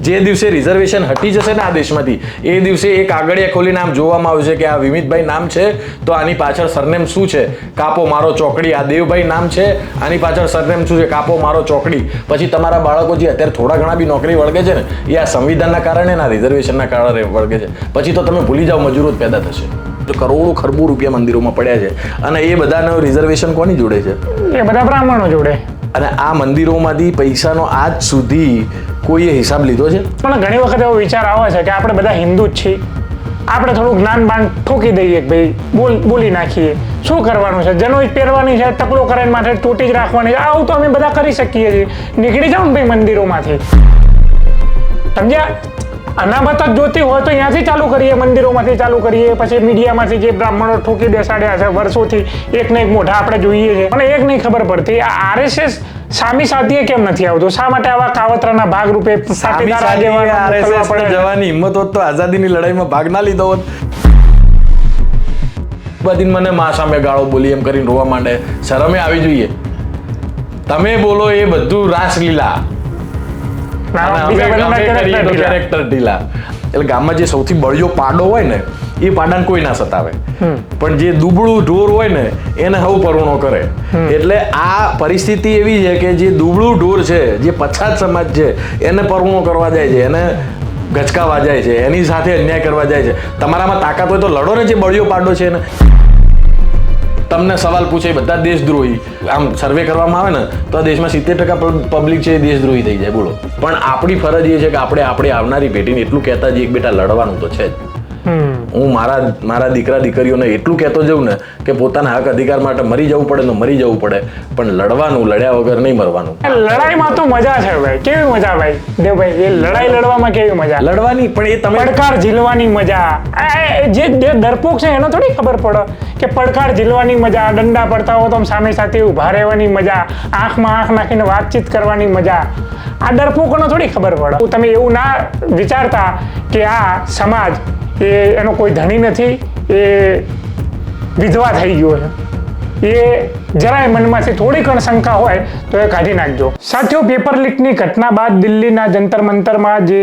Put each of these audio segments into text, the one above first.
જે દિવસે રિઝર્વેશન હટી જશે ને આ દેશમાંથી એ દિવસે એક કાગળિયા ખોલીને આમ જોવામાં આવશે કે આ વિમિતભાઈ નામ છે તો આની પાછળ સરનેમ શું છે, કાપો મારો ચોકડી. આ દેવભાઈ નામ છે, આની પાછળ સરનેમ શું છે, કાપો મારો ચોકડી. પછી તમારા બાળકો જે અત્યારે થોડા ઘણા બી નોકરી વળગે છે ને એ આ સંવિધાનના કારણે ના રિઝર્વેશનના કારણે વળગે છે. પછી તો તમે ભૂલી જાઓ મજૂરો જ પેદા થશે. કરોડો ખરબો રૂપિયા મંદિરોમાં પડ્યા છે અને એ બધાનો રિઝર્વેશન કોની જોડે છે? એ બધા બ્રાહ્મણો જોડે. અને આ મંદિરોમાંથી પૈસાનો આજ સુધી કોઈએ હિસાબ લીધો છે? પણ ઘણી વખત એવો વિચાર આવે છે કે આપણે બધા હિન્દુ જ છીએ, આપણે થોડું જ્ઞાન બાન ઠોકી દઈએ કે ભાઈ બોલી નાખીએ. શું કરવાનું છે? જનોઈ પહેરવાની છે, ટકલો કરીને માથે ટોટી જ રાખવાની છે, આવું તો અમે બધા કરી શકીએ છીએ. નીકળી જાઓ ને ભાઈ મંદિરોમાંથી, સમજ્યા? અનામત જ જોતી હોય તો અહીંયાથી ચાલુ કરીએ, મંદિરોમાંથી ચાલુ કરીએ. પછી મીડિયામાંથી જે બ્રાહ્મણો ઠોકી બેસાડ્યા છે વર્ષોથી, એક ને એક મોઢા આપણે જોઈએ છે, પણ એક નહીં ખબર પડતી આ આરએસએસ સામી સાથીએ કેમ નથી આવતું? શા માટે આવા કાવતરાના ભાગરૂપે જવાની હિંમત હોત તો આઝાદીની લડાઈમાં ભાગ ના લીધો હોત. બધી મને મા સામે ગાળો બોલી એમ કરીને રોવા માંડે. શરમે આવી જોઈએ. તમે બોલો એ બધું રાસલીલા, કેરેક્ટર ઢીલા. એટલે ગામમાં જે સૌથી બળિયો પાડો હોય ને એ પાડાને કોઈ ના સતાવે, પણ જે દુબળું ઢોર હોય ને એને હવ પરુણો કરે. એટલે આ પરિસ્થિતિ એવી છે કે જે દુબળું ઢોર છે, જે પછાત સમાજ છે, એને પરુણો કરવા જાય છે, એને ગચકાવા જાય છે, એની સાથે અન્યાય કરવા જાય છે. તમારામાં તાકાત હોય તો લડો ને. જે બળિયો પાડો છે ને તમને સવાલ પૂછે બધા દેશદ્રોહી, આમ સર્વે કરવામાં આવે ને તો આ દેશમાં 70% પબ્લિક છે એ દેશદ્રોહી થઈ જાય. બોલો, પણ આપણી ફરજ એ છે કે આપણે આવનારી પેઢીને એટલું કહેતા જઈએ કે બેટા લડવાનું તો છે જ. હું મારા દીકરા દીકરીઓને એટલું કહેતો જઉં ને કે પોતાના હક અધિકાર માટે મરી જવું પડે તો મરી જવું પડે, પણ લડવાનું, લડ્યા વગર નહીં મરવાનું. લડાઈમાં તો મજા છે ભાઈ. કેવી મજા ભાઈ દેવભાઈ? એ લડાઈ લડવામાં કેવી મજા? લડવાની, પણ એ તમે પડકાર ઝીલવાની મજા. જે ડરપોક છે એનો થોડી ખબર પડે કે પડકાર ઝીલવાની મજા, ડંડા પડતા હોય તો સામે સાથે ઉભા રહેવાની મજા, આંખમાં આંખ નાખીને વાતચીત કરવાની મજા. આ ડરપોકોને થોડી ખબર પડે. તમે એવું ના વિચારતા કે આ સમાજ એનો કોઈ ધણી નથી, એ વિધવા થઈ ગયો છે. એ જરાય મનમાંથી થોડી ઘણી શંકા હોય તો એ કાઢી નાખજો. સાથીઓ, પેપર લીકની ઘટના બાદ દિલ્હીના જંતર મંતરમાં જે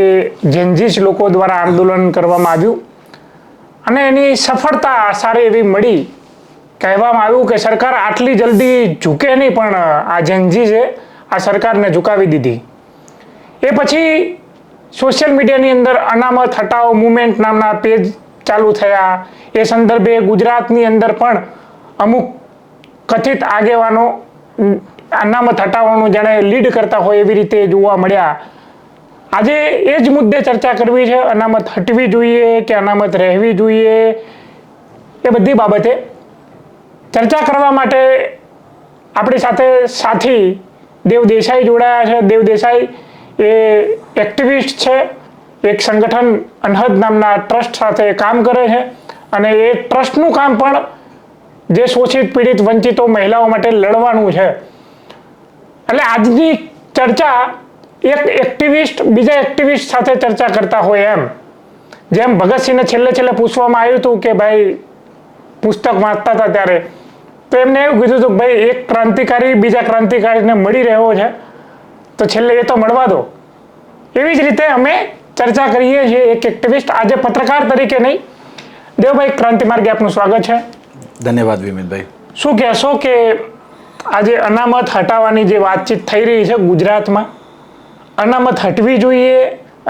જેન્ઝીસ લોકો દ્વારા આંદોલન કરવામાં આવ્યું અને એની સફળતા સારી એવી મળી. કહેવામાં આવ્યું કે સરકાર આટલી જલ્દી ઝૂકે નહીં, પણ આ જેન્ઝીસે આ સરકારને ઝુકાવી દીધી. એ પછી સોશિયલ મીડિયાની અંદર અનામત હટાવો મુવમેન્ટ નામના પેજ ચાલુ થયા. એ સંદર્ભે ગુજરાતની અંદર પણ અમુક કથિત આગેવાનો અનામત હટાવવાનું જાણે લીડ કરતા હોય એવી રીતે જોવા મળ્યા. આજે એ જ મુદ્દે ચર્ચા કરવી છે. અનામત હટવી જોઈએ કે અનામત રહેવી જોઈએ, એ બધી બાબતે ચર્ચા કરવા માટે આપણી સાથે સાથી દેવ દેસાઈ જોડાયા છે. દેવ દેસાઈ એ એક્ટિવિસ્ટ છે, એક સંગઠન અનહદ નામના ટ્રસ્ટ સાથે કામ કરે છે અને એ ટ્રસ્ટનું કામ પણ જે શોષિત પીડિત વંચિતો મહિલાઓ માટે લડવાનું છે. એટલે આજની ચર્ચા એક એક્ટિવિસ્ટ બીજા એક્ટિવિસ્ટ સાથે ચર્ચા કરતા હોય એમ. જેમ ભગતસિંહને છેલ્લે પૂછવામાં આવ્યું હતું કે ભાઈ પુસ્તક વાંચતા હતા ત્યારે તો એમને એવું કીધું હતું ભાઈ એક ક્રાંતિકારી બીજા ક્રાંતિકારીને મળી રહ્યો છે તો છેલ્લે એ તો મળવા દો. એવી જ રીતે અમે ચર્ચા કરીએ છીએ એક એક્ટિવિસ્ટ, આજે પત્રકાર તરીકે નહીં. દેવભાઈ, ક્રાંતિ માર્ગે આપનું સ્વાગત છે. ધન્યવાદ વિમિતભાઈ. શું કહેશો કે આજે અનામત હટાવવાની જે વાતચીત થઈ રહી છે ગુજરાતમાં, અનામત હટવી જોઈએ,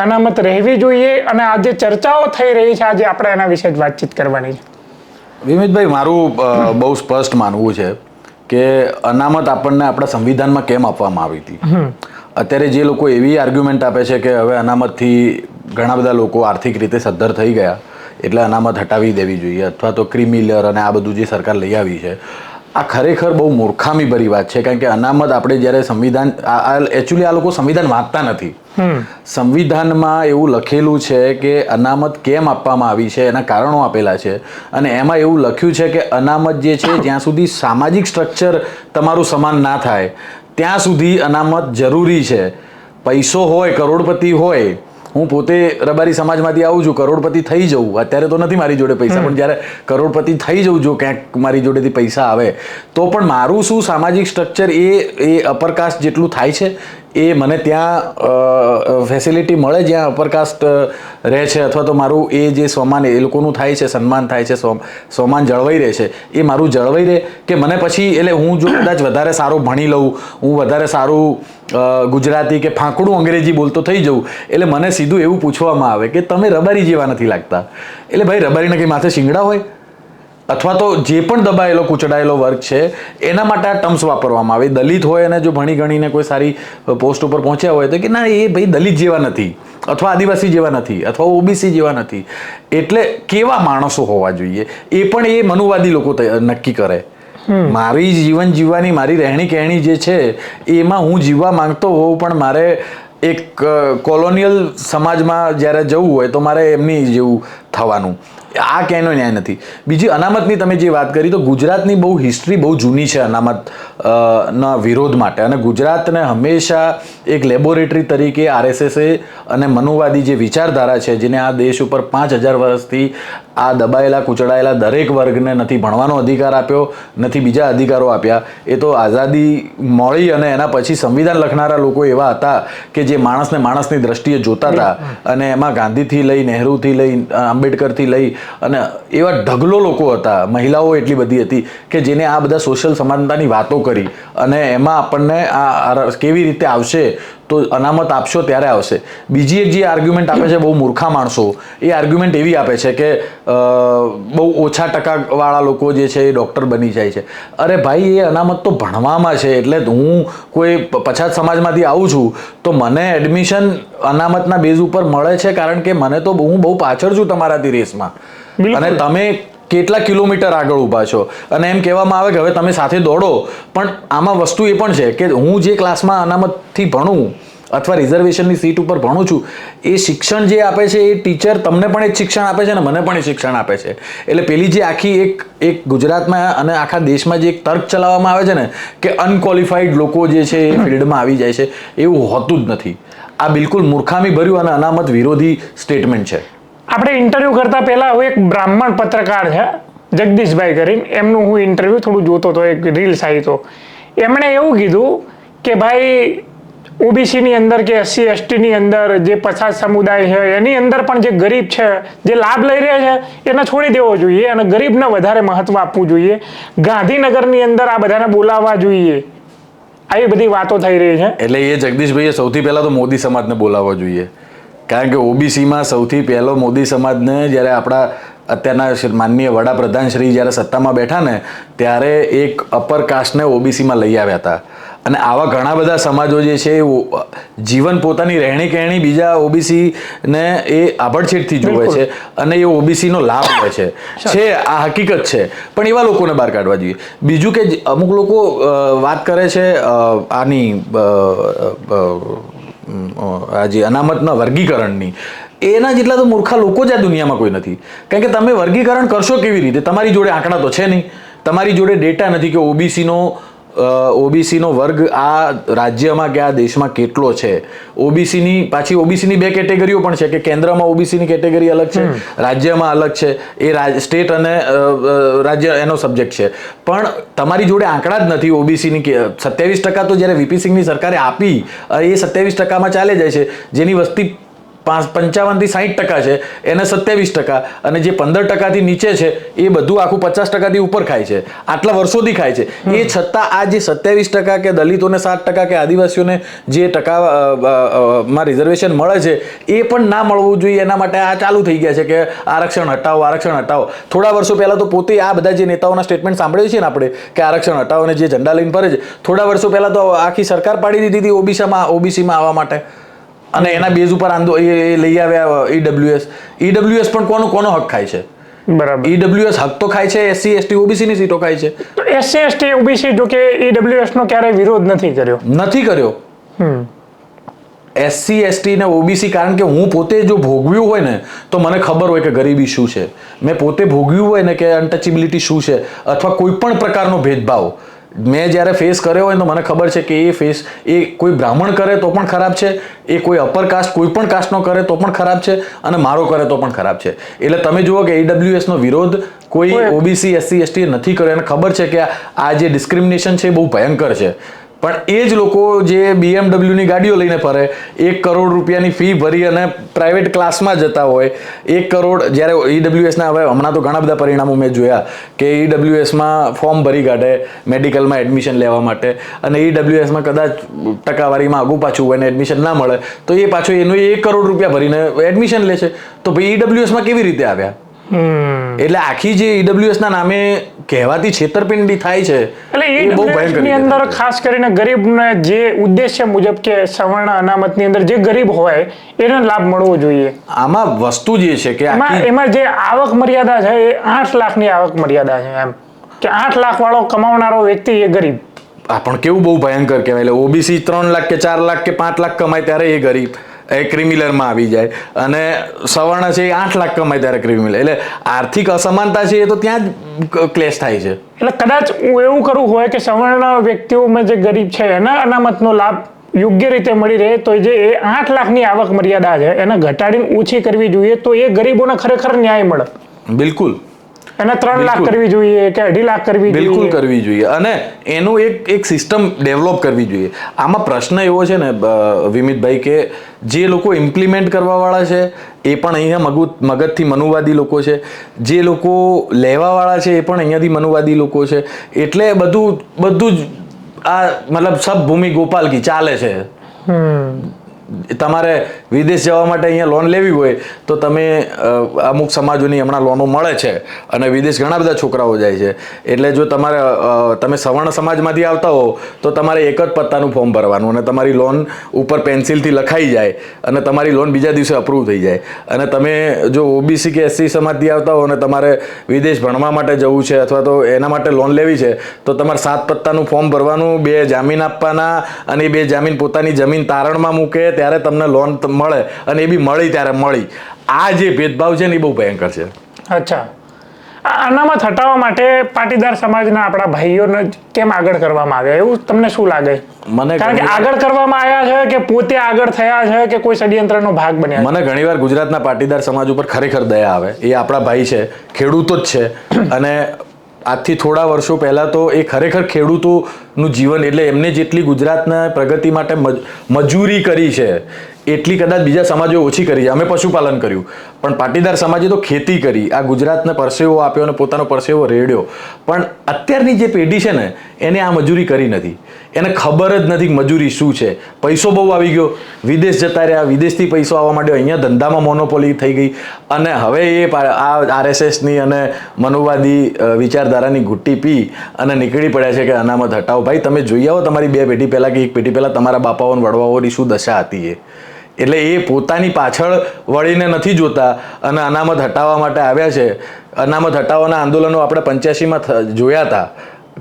અનામત રહેવી જોઈએ, અને આજે ચર્ચાઓ થઈ રહી છે, આજે આપણે એના વિશે જ વાતચીત કરવાની છે. વિમિતભાઈ, મારું બહુ સ્પષ્ટ માનવું છે કે અનામત આપણને આપણા સંવિધાનમાં કેમ આપવામાં આવી હતી. અત્યારે જે લોકો એવી આર્ગ્યુમેન્ટ આપે છે કે હવે અનામતથી ઘણા બધા લોકો આર્થિક રીતે સદ્ધર થઈ ગયા એટલે અનામત હટાવી દેવી જોઈએ, અથવા તો ક્રીમી લેયર અને આ બધું જે સરકાર લઈ આવી છે, આ ખરેખર બહુ મૂર્ખામી ભરી વાત છે. કારણ કે અનામત આપણે જ્યારે સંવિધાન એકચ્યુઅલી આ લોકો સંવિધાન વાંચતા નથી. સંવિધાનમાં એવું લખેલું છે કે અનામત કેમ આપવામાં આવી છે, એના કારણો આપેલા છે, અને એમાં એવું લખ્યું છે કે અનામત જે છે જ્યાં સુધી સામાજિક સ્ટ્રક્ચર તમારું સમાન ના થાય ત્યાં સુધી અનામત જરૂરી છે. પૈસો હોય, કરોડપતિ હોય, હું પોતે રબારી સમાજમાંથી આવું છું, કરોડપતિ થઈ જવું, અત્યારે તો નથી મારી જોડે પૈસા, પણ જ્યારે કરોડપતિ થઈ જવું, જો ક્યાંક મારી જોડેથી પૈસા આવે તો પણ મારું શું સામાજિક સ્ટ્રક્ચર એ અપરકાસ્ટ જેટલું થાય છે એ મને ત્યાં ફેસિલિટી મળે જ્યાં અપરકાસ્ટ રહે છે, અથવા તો મારું એ જે સ્વમાન એ લોકોનું થાય છે, સન્માન થાય છે, સ્વમાન જળવાઈ રહે છે, એ મારું જળવાઈ રહે કે મને પછી એટલે હું જો કદાચ વધારે સારું ભણી લઉં, હું વધારે સારું ગુજરાતી કે ફાંકડું અંગ્રેજી બોલતો થઈ જવું, એટલે મને સીધું એવું પૂછવામાં આવે કે તમે રબારી જેવા નથી લાગતા. એટલે ભાઈ રબારીના કંઈ માથે શિંગડા હોય, અથવા તો જે પણ દબાયેલો કૂચડાયેલો વર્ગ છે એના માટે આ ટર્મ્સ વાપરવામાં આવે. દલિત હોય અને જો ભણી ગણીને કોઈ સારી પોસ્ટ ઉપર પહોંચ્યા હોય તો કે ના એ ભાઈ દલિત જેવા નથી, અથવા આદિવાસી જેવા નથી, અથવા ઓબીસી જેવા નથી. એટલે કેવા માણસો હોવા જોઈએ એ પણ એ મનુવાદી લોકો નક્કી કરે. મારી જીવન જીવવાની મારી રહેણી કહેણી જે છે એમાં હું જીવવા માંગતો હોઉં, પણ મારે એક કોલોનિયલ સમાજમાં જ્યારે જવું હોય તો મારે એમની જેવું થવાનું. આ ક્યાંયનો ન્યાય નથી. બીજી અનામતની તમે જે વાત કરી તો ગુજરાતની બહુ હિસ્ટ્રી બહુ જૂની છે અનામત ના વિરોધ માટે, અને ગુજરાતને હંમેશા એક લેબોરેટરી તરીકે આરએસએસે અને મનુવાદી જે વિચારધારા છે જેને આ દેશ ઉપર 5000 વર્ષથી આ દબાયેલા કૂચડાયેલા દરેક વર્ગને નથી ભણવાનો અધિકાર આપ્યો, નથી બીજા અધિકારો આપ્યા. એ તો આઝાદી મળી અને એના પછી સંવિધાન લખનારા લોકો એવા હતા કે જે માણસને માણસની દ્રષ્ટિએ જોતા હતા, અને એમાં ગાંધીથી લઈ, નહેરુથી લઈ, આંબેડકરથી લઈ અને એવા ઢગલો લોકો હતા, મહિલાઓ એટલી બધી હતી કે જેને આ બધા સોશિયલ સમાનતાની વાતો કરી, અને એમાં આપણને આ કેવી રીતે આવશે તો અનામત આપશો ત્યારે આવશે. બીજી એક જે આર્ગ્યુમેન્ટ આપે છે બહુ મૂર્ખા માણસો, એ આર્ગ્યુમેન્ટ એવી આપે છે કે બહુ ઓછા ટકાવાળા લોકો જે છે એ ડૉક્ટર બની જાય છે. અરે ભાઈ એ અનામત તો ભણવામાં છે. એટલે હું કોઈ પછાત સમાજમાંથી આવું છું તો મને એડમિશન અનામતના બેઝ ઉપર મળે છે, કારણ કે મને તો હું બહુ પાછળ છું તમારાથી રેસમાં, અને તમે કેટલા કિલોમીટર આગળ ઊભા છો, અને એમ કહેવામાં આવે કે હવે તમે સાથે દોડો. પણ આમાં વસ્તુ એ પણ છે કે હું જે ક્લાસમાં અનામતથી ભણું અથવા રિઝર્વેશનની સીટ ઉપર ભણું છું, એ શિક્ષણ જે આપે છે એ ટીચર તમને પણ એક શિક્ષણ આપે છે અને મને પણ એ શિક્ષણ આપે છે. એટલે પેલી જે આખી એક ગુજરાતમાં અને આખા દેશમાં જે એક તર્ક ચલાવવામાં આવે છે ને કે અનક્વોલિફાઈડ લોકો જે છે એ ફિલ્ડમાં આવી જાય છે, એવું હોતું જ નથી. આ બિલકુલ મૂર્ખામી ભર્યું અને અનામત વિરોધી સ્ટેટમેન્ટ છે. આપણે ઇન્ટરવ્યુ કરતા પહેલા હું એક બ્રાહ્મણ પત્રકાર છે જગદીશભાઈ કરીને, એમનું હું ઇન્ટરવ્યુ થોડું જોતો હતો, એક રીલ્સ આવી તો એમણે એવું કીધું કે ભાઈ ઓબીસીની અંદર કે એસસી એસટીની અંદર જે પછાત સમુદાય છે એની અંદર પણ જે ગરીબ છે જે લાભ લઈ રહ્યા છે એને છોડી દેવો જોઈએ અને ગરીબને વધારે મહત્વ આપવું જોઈએ. ગાંધીનગરની અંદર આ બધાને બોલાવવા જોઈએ, આવી બધી વાતો થઈ રહી છે. એટલે એ જગદીશભાઈએ સૌથી પહેલા તો મોદી સમાજને બોલાવવા જોઈએ, કારણ કે ઓબીસીમાં સૌથી પહેલો મોદી સમાજને જ્યારે આપણા અત્યારના માનનીય વડાપ્રધાન શ્રી જ્યારે સત્તામાં બેઠા ને ત્યારે એક અપર કાસ્ટને ઓબીસીમાં લઈ આવ્યા હતા. અને આવા ઘણા બધા સમાજો જે છે જીવન પોતાની રહેણી કહેણી બીજા ઓબીસીને એ આભડછેટથી જોવે છે અને એ ઓબીસીનો લાભ લે છે. આ હકીકત છે, પણ એવા લોકોને બહાર કાઢવા જોઈએ. બીજું કે અમુક લોકો વાત કરે છે આની આજે અનામતના વર્ગીકરણની, એના જેટલા તો મૂર્ખા લોકો જ આ દુનિયામાં કોઈ નથી. કારણ કે તમે વર્ગીકરણ કરશો કેવી રીતે? તમારી જોડે આંકડા તો છે નહીં, તમારી જોડે ડેટા નથી કે ઓબીસીનો વર્ગ આ રાજ્યમાં કે આ દેશમાં કેટલો છે. પાછી ઓબીસીની બે કેટેગરીઓ પણ છે કે કેન્દ્રમાં ઓબીસીની કેટેગરી અલગ છે, રાજ્યમાં અલગ છે. એ સ્ટેટ અને રાજ્ય એનો સબ્જેક્ટ છે, પણ તમારી જોડે આંકડા જ નથી ઓબીસીની. 27% તો જ્યારે વીપી સિંહની સરકારે આપી એ 27%માં ચાલે જાય છે. જેની વસ્તી 55 થી 60% છે એને 27%, અને જે 15%થી નીચે છે એ બધું આખું 50%થી ઉપર ખાય છે, આટલા વર્ષોથી ખાય છે. એ છતાં આ જે 27% કે દલિતોને 7% કે આદિવાસીઓને જે ટકામાં રિઝર્વેશન મળે છે એ પણ ના મળવું જોઈએ. એના માટે આ ચાલુ થઈ ગયા છે કે આરક્ષણ હટાવો, આરક્ષણ હટાવો. થોડા વર્ષો પહેલા તો પોતે આ બધા જે નેતાઓના સ્ટેટમેન્ટ સાંભળીએ છીએ ને આપણે કે આરક્ષણ હટાવો અને જે ઝંડા લઈને ફરે છે, થોડા વર્ષો પહેલા તો આખી સરકાર પાડી દીધી હતી ઓબીસીમાં આવવા માટે, અને એના બેઝ ઉપર એ લઈ આવ્યા ઈડબ્લ્યુએસ પણ કોનો હક ખાય છે? બરાબર, ઈડબ્લ્યુએસ હક તો ખાય છે એસસી એસટી ઓબીસીની સીટો ખાય છે. તો એસસી એસટી ઓબીસી જો કે ઈડબ્લ્યુએસ નો ક્યારેય વિરોધ નથી કર્યો. એસસી એસટી ને ઓબીસી, કારણ કે હું પોતે જો ભોગવ્યું હોય ને તો મને ખબર હોય કે ગરીબી શું છે. મેં પોતે ભોગવ્યું હોય ને કે અનટચેબિલિટી શું છે, અથવા કોઈ પણ પ્રકારનો ભેદભાવ મેં જ્યારે ફેસ કર્યો હોય તો મને ખબર છે કે એ કોઈ બ્રાહ્મણ કરે તો પણ ખરાબ છે, એ કોઈ અપર કાસ્ટ કોઈ પણ કાસ્ટનો કરે તો પણ ખરાબ છે, અને મારો કરે તો પણ ખરાબ છે. એટલે તમે જુઓ કે ઈડબ્લ્યુએસ નો વિરોધ કોઈ ઓબીસી એસસી એસટી નથી કર્યો. એને ખબર છે કે આ જે ડિસ્ક્રિમિનેશન છે એ બહુ ભયંકર છે. પણ એ જ લોકો જે BMW ની ગાડીઓ લઈને ફરે, 1 કરોડ રૂપિયાની ફી ભરી અને પ્રાઇવેટ ક્લાસમાં જતા હોય, 1 કરોડ, જ્યારે ઈડબ્લ્યુએસના હવે હમણાં તો ઘણા બધા પરિણામો મેં જોયા કે ઈડબ્લ્યુએસમાં ફોર્મ ભરી કાઢે મેડિકલમાં એડમિશન લેવા માટે, અને ઈડબ્લ્યુએસમાં કદાચ ટકાવારીમાં આગું પાછું હોય ને એડમિશન ના મળે તો એ પાછું એનું 1 કરોડ રૂપિયા ભરીને એડમિશન લે છે. તો ભાઈ ઈડબ્લ્યુએસમાં કેવી રીતે આવ્યા? એટલે આખી જે ઈડબ્લ્યુએસ ના નામે કહેવાતી છેતરપિંડી થાય છે, એટલે એ બહુ ભયંકર ની અંદર ખાસ કરીને ગરીબને જે ઉદ્દેશ્ય મુજબ કે સવર્ણ અનામતની અંદર જે ગરીબ હોય એને લાભ મળવો જોઈએ. આમાં વસ્તુ જે છે કે એમાં જે આવક મર્યાદા છે એ 8 લાખની આવક મર્યાદા છે, એમ કે 8 લાખ વાળો કમાવનારો વ્યક્તિ એ ગરીબ. આ પણ કેવું બહુ ભયંકર કહેવાય. એટલે ઓબીસી 3 લાખ કે 4 લાખ કે 5 લાખ કમાય ત્યારે એ ગરીબ, એ ક્રિમિનલમાં આવી જાય, અને સવર્ણ છે એ 8 લાખ કમાય ત્યારે ક્રિમિનલ. એટલે આર્થિક અસમાનતા છે એ તો ત્યાં જ ક્લેશ થાય છે. એટલે કદાચ એવું કરવું હોય કે સવર્ણ વ્યક્તિઓમાં જે ગરીબ છે એના અનામતનો લાભ યોગ્ય રીતે મળી રહે, તો જે એ 8 લાખની આવક મર્યાદા છે એને ઘટાડીને ઓછી કરવી જોઈએ, તો એ ગરીબોને ખરેખર ન્યાય મળે. બિલકુલ. એને 3 લાખ કરવી જોઈએ કે 2.5 લાખ કરવી જોઈએ? બિલકુલ કરવી જોઈએ, અને એનું એક સિસ્ટમ ડેવલપ કરવી જોઈએ. આમાં પ્રશ્ન એવો છે ને વિમિતભાઈ, કે જે લોકો ઇમ્પ્લિમેન્ટ કરવા વાળા છે એ પણ અહીંયા મગજથી મનુવાદી લોકો છે, જે લોકો લેવા વાળા છે એ પણ અહીંયાથી મનુવાદી લોકો છે. એટલે બધું જ આ મતલબ સબ ભૂમિ ગોપાલ કી ચાલે છે. તમારે વિદેશ જવા માટે અહીંયા લોન લેવી હોય તો તમે અમુક સમાજોની હમણાં લોનો મળે છે, અને વિદેશ ઘણા બધા છોકરાઓ જાય છે. એટલે જો તમે સવર્ણ સમાજમાંથી આવતા હો તો તમારે એક જ પત્તાનું ફોર્મ ભરવાનું, અને તમારી લોન ઉપર પેન્સિલથી લખાઈ જાય, અને તમારી લોન બીજા દિવસે અપ્રૂવ થઈ જાય. અને તમે જો ઓબીસી કે એસસી સમાજથી આવતા હો અને તમારે વિદેશ ભણવા માટે જવું છે અથવા તો એના માટે લોન લેવી છે, તો તમારે 7 પત્તાનું ફોર્મ ભરવાનું, 2 જામીન આપવાના, અને એ 2 જામીન પોતાની જમીન તારણમાં મૂકે ત્યારે તમને લોન મળે, અને એ બી મળી ત્યારે મળી. આ જે ભેદભાવ છે ને એ બહુ ભયંકર છે. અચ્છા, અનામત હટાવવા માટે પાટીદાર સમાજના આપણા ભાઈઓને કેમ આગળ કરવામાં આવ્યા એવું તમને શું લાગે? કારણ કે આગળ કરવામાં આવ્યા છે કે પોતે આગળ થયા છે કે કોઈ ષડયંત્રનો ભાગ બન્યા? મને ઘણીવાર ગુજરાતના પાટીદાર સમાજ ઉપર ખરેખર દયા આવે. એ આપણા ભાઈ છે, ખેડૂતો જ છે, અને આજથી થોડા વર્ષો પહેલા તો એ ખરેખર ખેડૂતોનું જીવન, એટલે એમને જેટલી ગુજરાતના પ્રગતિ માટે મજૂરી કરી છે એટલી કદાચ બીજા સમાજોએ ઓછી કરી છે. અમે પશુપાલન કર્યું, પણ પાટીદાર સમાજે તો ખેતી કરી, આ ગુજરાતને પરસેવો આપ્યો અને પોતાનો પરસેવો રેડ્યો. પણ અત્યારની જે પેઢી છે ને એને આ મજૂરી કરી નથી, એને ખબર જ નથી મજૂરી શું છે. પૈસો બહુ આવી ગયો, વિદેશ જતા રહ્યા, વિદેશથી પૈસો આવવા માંડ્યો, અહીંયા ધંધામાં મોનોપોલી થઈ ગઈ, અને હવે એ આ આરએસએસની અને મનુવાદી વિચારધારાની ઘૂંટી પી અને નીકળી પડ્યા છે કે અનામત હટાવો. ભાઈ તમે જોઈ આવો તમારી 2 પેઢી પહેલાં કે 1 પેઢી પહેલાં તમારા બાપાઓ અને વડવાઓની શું દશા હતી. એટલે એ પોતાની પાછળ વળીને નથી જોતા અને અનામત હટાવવા માટે આવ્યા છે. અનામત હટાવવાના આંદોલનો આપણે 85માં જોયા હતા.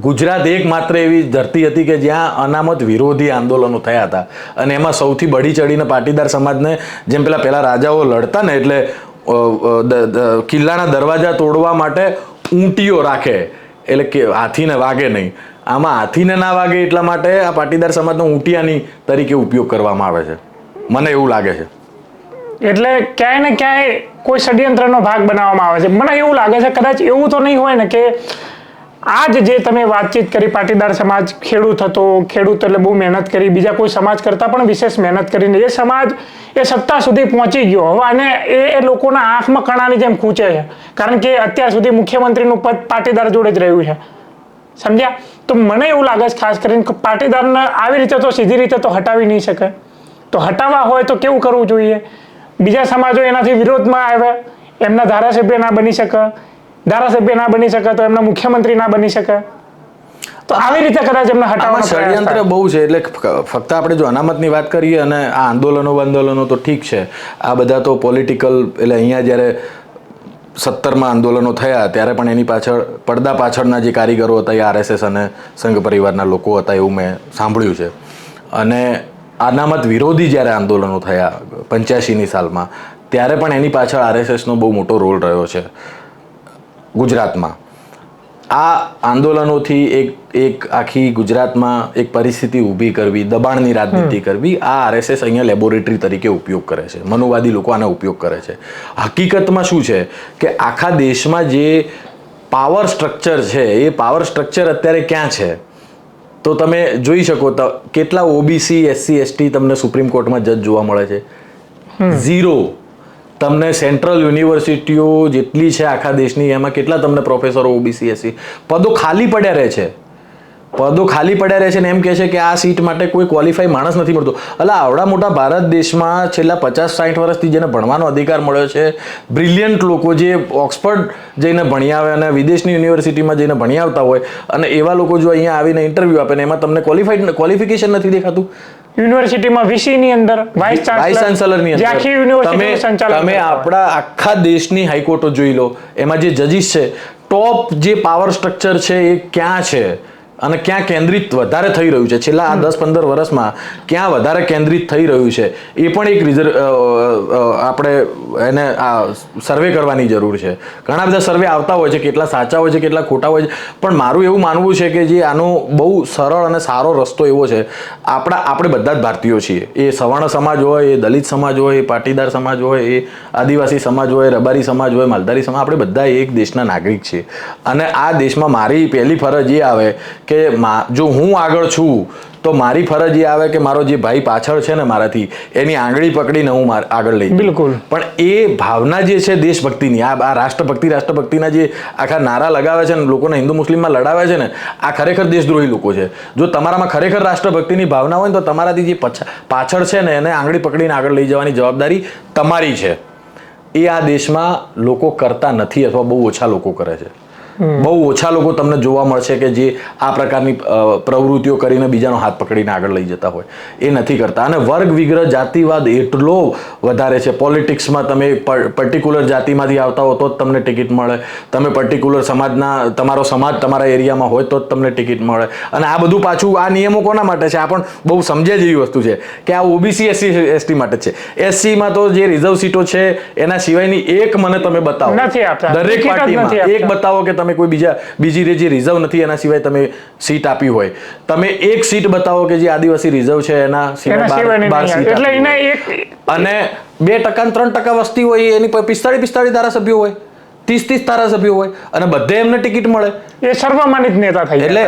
ગુજરાત એકમાત્ર એવી ધરતી હતી કે જ્યાં અનામત વિરોધી આંદોલનો થયા હતા, અને એમાં સૌથી બળી ચડીને પાટીદાર સમાજને, જેમ પહેલા રાજાઓ લડતા ને એટલે કિલ્લાના દરવાજા તોડવા માટે ઊંટીઓ રાખે, એટલે કે હાથીને વાગે નહીં. આમાં હાથીને ના વાગે એટલા માટે આ પાટીદાર સમાજનો ઊંટિયાની તરીકે ઉપયોગ કરવામાં આવે છે, મને એવું લાગે છે. એટલે ક્યાંય ને ક્યાંય કોઈ ષડયંત્રનો ભાગ બનાવવામાં આવે છે. મને એવું લાગે છે કદાચ એવું તો નહીં હોય ને કે આજ જે તમે વાતચીત કરી, પાટીદાર સમાજ ખેડૂત હતો, ખેડૂત એટલે બહુ મહેનત કરી, બીજા કોઈ સમાજ કરતા પણ વિશેષ મહેનત કરીને એ સમાજ એ સત્તા સુધી પહોંચી ગયો હવે, અને એ લોકોના આંખમાં કણાની જેમ ખૂંચે છે, કારણ કે અત્યાર સુધી મુખ્યમંત્રીનું પદ પાટીદાર જોડે જ રહ્યું છે. સમજ્યા? તો મને એવું લાગે છે ખાસ કરીને કે પાટીદારને આવી રીતે તો સીધી રીતે તો હટાવી નહીં શકે. તો હટાવવા હોય તો કેવું કરવું જોઈએ? બીજા સમાજો એનાથી વિરોધમાં આવ્યા, એમના ધારાસભ્ય ના બની શકે, ધારાસભ્ય ના બની શકે તો એમના મુખ્યમંત્રી ના બની શકે. તો આવી રીતે કદાચ એમને હટાવવાનું ષડયંત્ર બહુ છે. એટલે ફક્ત આપણે જો અનામતની વાત કરીએ અને આ આંદોલનો તો ઠીક છે, આ બધા તો પોલિટિકલ, એટલે અહીંયા જ્યારે 70માં આંદોલનો થયા ત્યારે પણ એની પાછળ પડદા પાછળના જે કારીગરો હતા એ આરએસએસ અને સંઘ પરિવારના લોકો હતા એવું મેં સાંભળ્યું છે. અને અનામત વિરોધી જ્યારે આંદોલનો થયા 85ની સાલમાં, ત્યારે પણ એની પાછળ આરએસએસનો બહુ મોટો રોલ રહ્યો છે ગુજરાતમાં. આ આંદોલનોથી એક આખી ગુજરાતમાં એક પરિસ્થિતિ ઊભી કરવી, દબાણની રાજનીતિ કરવી, આ આરએસએસ અહીંયા લેબોરેટરી તરીકે ઉપયોગ કરે છે. મનુવાદી લોકો આનો ઉપયોગ કરે છે. હકીકતમાં શું છે કે આખા દેશમાં જે પાવર સ્ટ્રક્ચર છે એ પાવર સ્ટ્રક્ચર અત્યારે ક્યાં છે? તો તમે જોઈ શકો તો કેટલા ઓબીસી એસસી એસટી તમને સુપ્રીમ કોર્ટમાં જજ જોવા મળે છે? 0. તમને સેન્ટ્રલ યુનિવર્સિટીઓ જેટલી છે આખા દેશની એમાં કેટલા તમને પ્રોફેસરો ઓબીસી એસસી? પદો ખાલી પડ્યા રહે છે, પદો ખાલી પડ્યા રહે છે ને એમ કહે છે કે આ સીટ માટે કોઈ ક્વોલિફાઈ માણસ નથી મળતો. એટલે આવડા મોટા ભારત દેશમાં છેલ્લા 50-60 વર્ષથી જેને ભણવાનો અધિકાર મળ્યો છે, બ્રિલિયન્ટ લોકો જે ઓક્સફર્ડ જઈને ભણી આવે અને વિદેશની યુનિવર્સિટીમાં જઈને ભણી આવતા હોય, અને એવા લોકો જો અહીંયા આવીને ઇન્ટરવ્યૂ આપે ને એમાં તમને ક્વોલિફિકેશન નથી દેખાતું. યુનિવર્સિટીમાં વીસી ની અંદર વાઇસ ચાન્સલર ની અંદર તમે આપણા આખા દેશની હાઈકોર્ટો જોઈ લો, એમાં જે જજીસ છે, ટોપ જે પાવર સ્ટ્રક્ચર છે એ ક્યાં છે અને ક્યાં કેન્દ્રિત વધારે થઈ રહ્યું છે છેલ્લા આ 10-15 વર્ષમાં, ક્યાં વધારે કેન્દ્રિત થઈ રહ્યું છે એ પણ એક આપણે એને આ સર્વે કરવાની જરૂર છે. ઘણા બધા સર્વે આવતા હોય છે, કેટલા સાચા હોય છે, કેટલા ખોટા હોય છે, પણ મારું એવું માનવું છે કે જે આનો બહુ સરળ અને સારો રસ્તો એવો છે, આપણે બધા જ ભારતીયો છીએ, એ સવર્ણ સમાજ હોય, એ દલિત સમાજ હોય, એ પાટીદાર સમાજ હોય, એ આદિવાસી સમાજ હોય, રબારી સમાજ હોય, માલધારી સમાજ, આપણે બધા એક દેશના નાગરિક છીએ. અને આ દેશમાં મારી પહેલી ફરજ એ આવે કે જો હું આગળ છું તો મારી ફરજ એ આવે કે મારો જે ભાઈ પાછળ છે ને મારાથી, એની આંગળી પકડીને હું આગળ લઈ. બિલકુલ. પણ એ ભાવના જે છે દેશભક્તિની, આ રાષ્ટ્રભક્તિના જે આખા નારા લગાવે છે ને લોકોને હિન્દુ મુસ્લિમમાં લડાવે છે ને, આ ખરેખર દેશદ્રોહી લોકો છે. જો તમારામાં ખરેખર રાષ્ટ્રભક્તિની ભાવના હોય ને તો તમારાથી જે પાછળ છે ને એને આંગળી પકડીને આગળ લઈ જવાની જવાબદારી તમારી છે. એ આ દેશમાં લોકો કરતા નથી અથવા બહુ ઓછા લોકો કરે છે. બહુ ઓછા લોકો તમને જોવા મળશે કે જે આ પ્રકારની પ્રવૃત્તિઓ કરીને બીજાનો હાથ પકડીને આગળ લઈ જતા હોય, એ નથી કરતા. અને વર્ગ વિગ્રહ જાતિવાદ એટલો વધારે છે. પોલિટિક્સમાં તમે પર્ટિક્યુલર જાતિમાંથી આવતા હો તો જ તમને ટિકિટ મળે, તમે પર્ટિક્યુલર તમારો સમાજ તમારા એરિયામાં હોય તો જ તમને ટિકિટ મળે. અને આ બધું પાછું આ નિયમો કોના માટે છે? આ પણ બહુ સમજ્યા જેવી વસ્તુ છે કે આ ઓબીસી એસસી એસટી માટે છે. એસસીમાં તો જે રિઝર્વ સીટો છે એના સિવાયની એક મને તમે બતાવો, દરેક પાર્ટીમાં એક બતાવો કે તમે કોઈ બીજી જે રિઝર્વ નથી એના સિવાય તમે સીટ આપી હોય. તમે એક સીટ બતાવો કે જે આદિવાસી રિઝર્વ છે એના સિવાય 12 સીટ અને 2% 3% વસ્તી હોય એની 45 ધારાસભ્યો હોય, 30 ધારાસભ્યો હોય અને બધે એમને ટિકિટ મળે. એ સર્વમાનિત નેતા થઈ. એટલે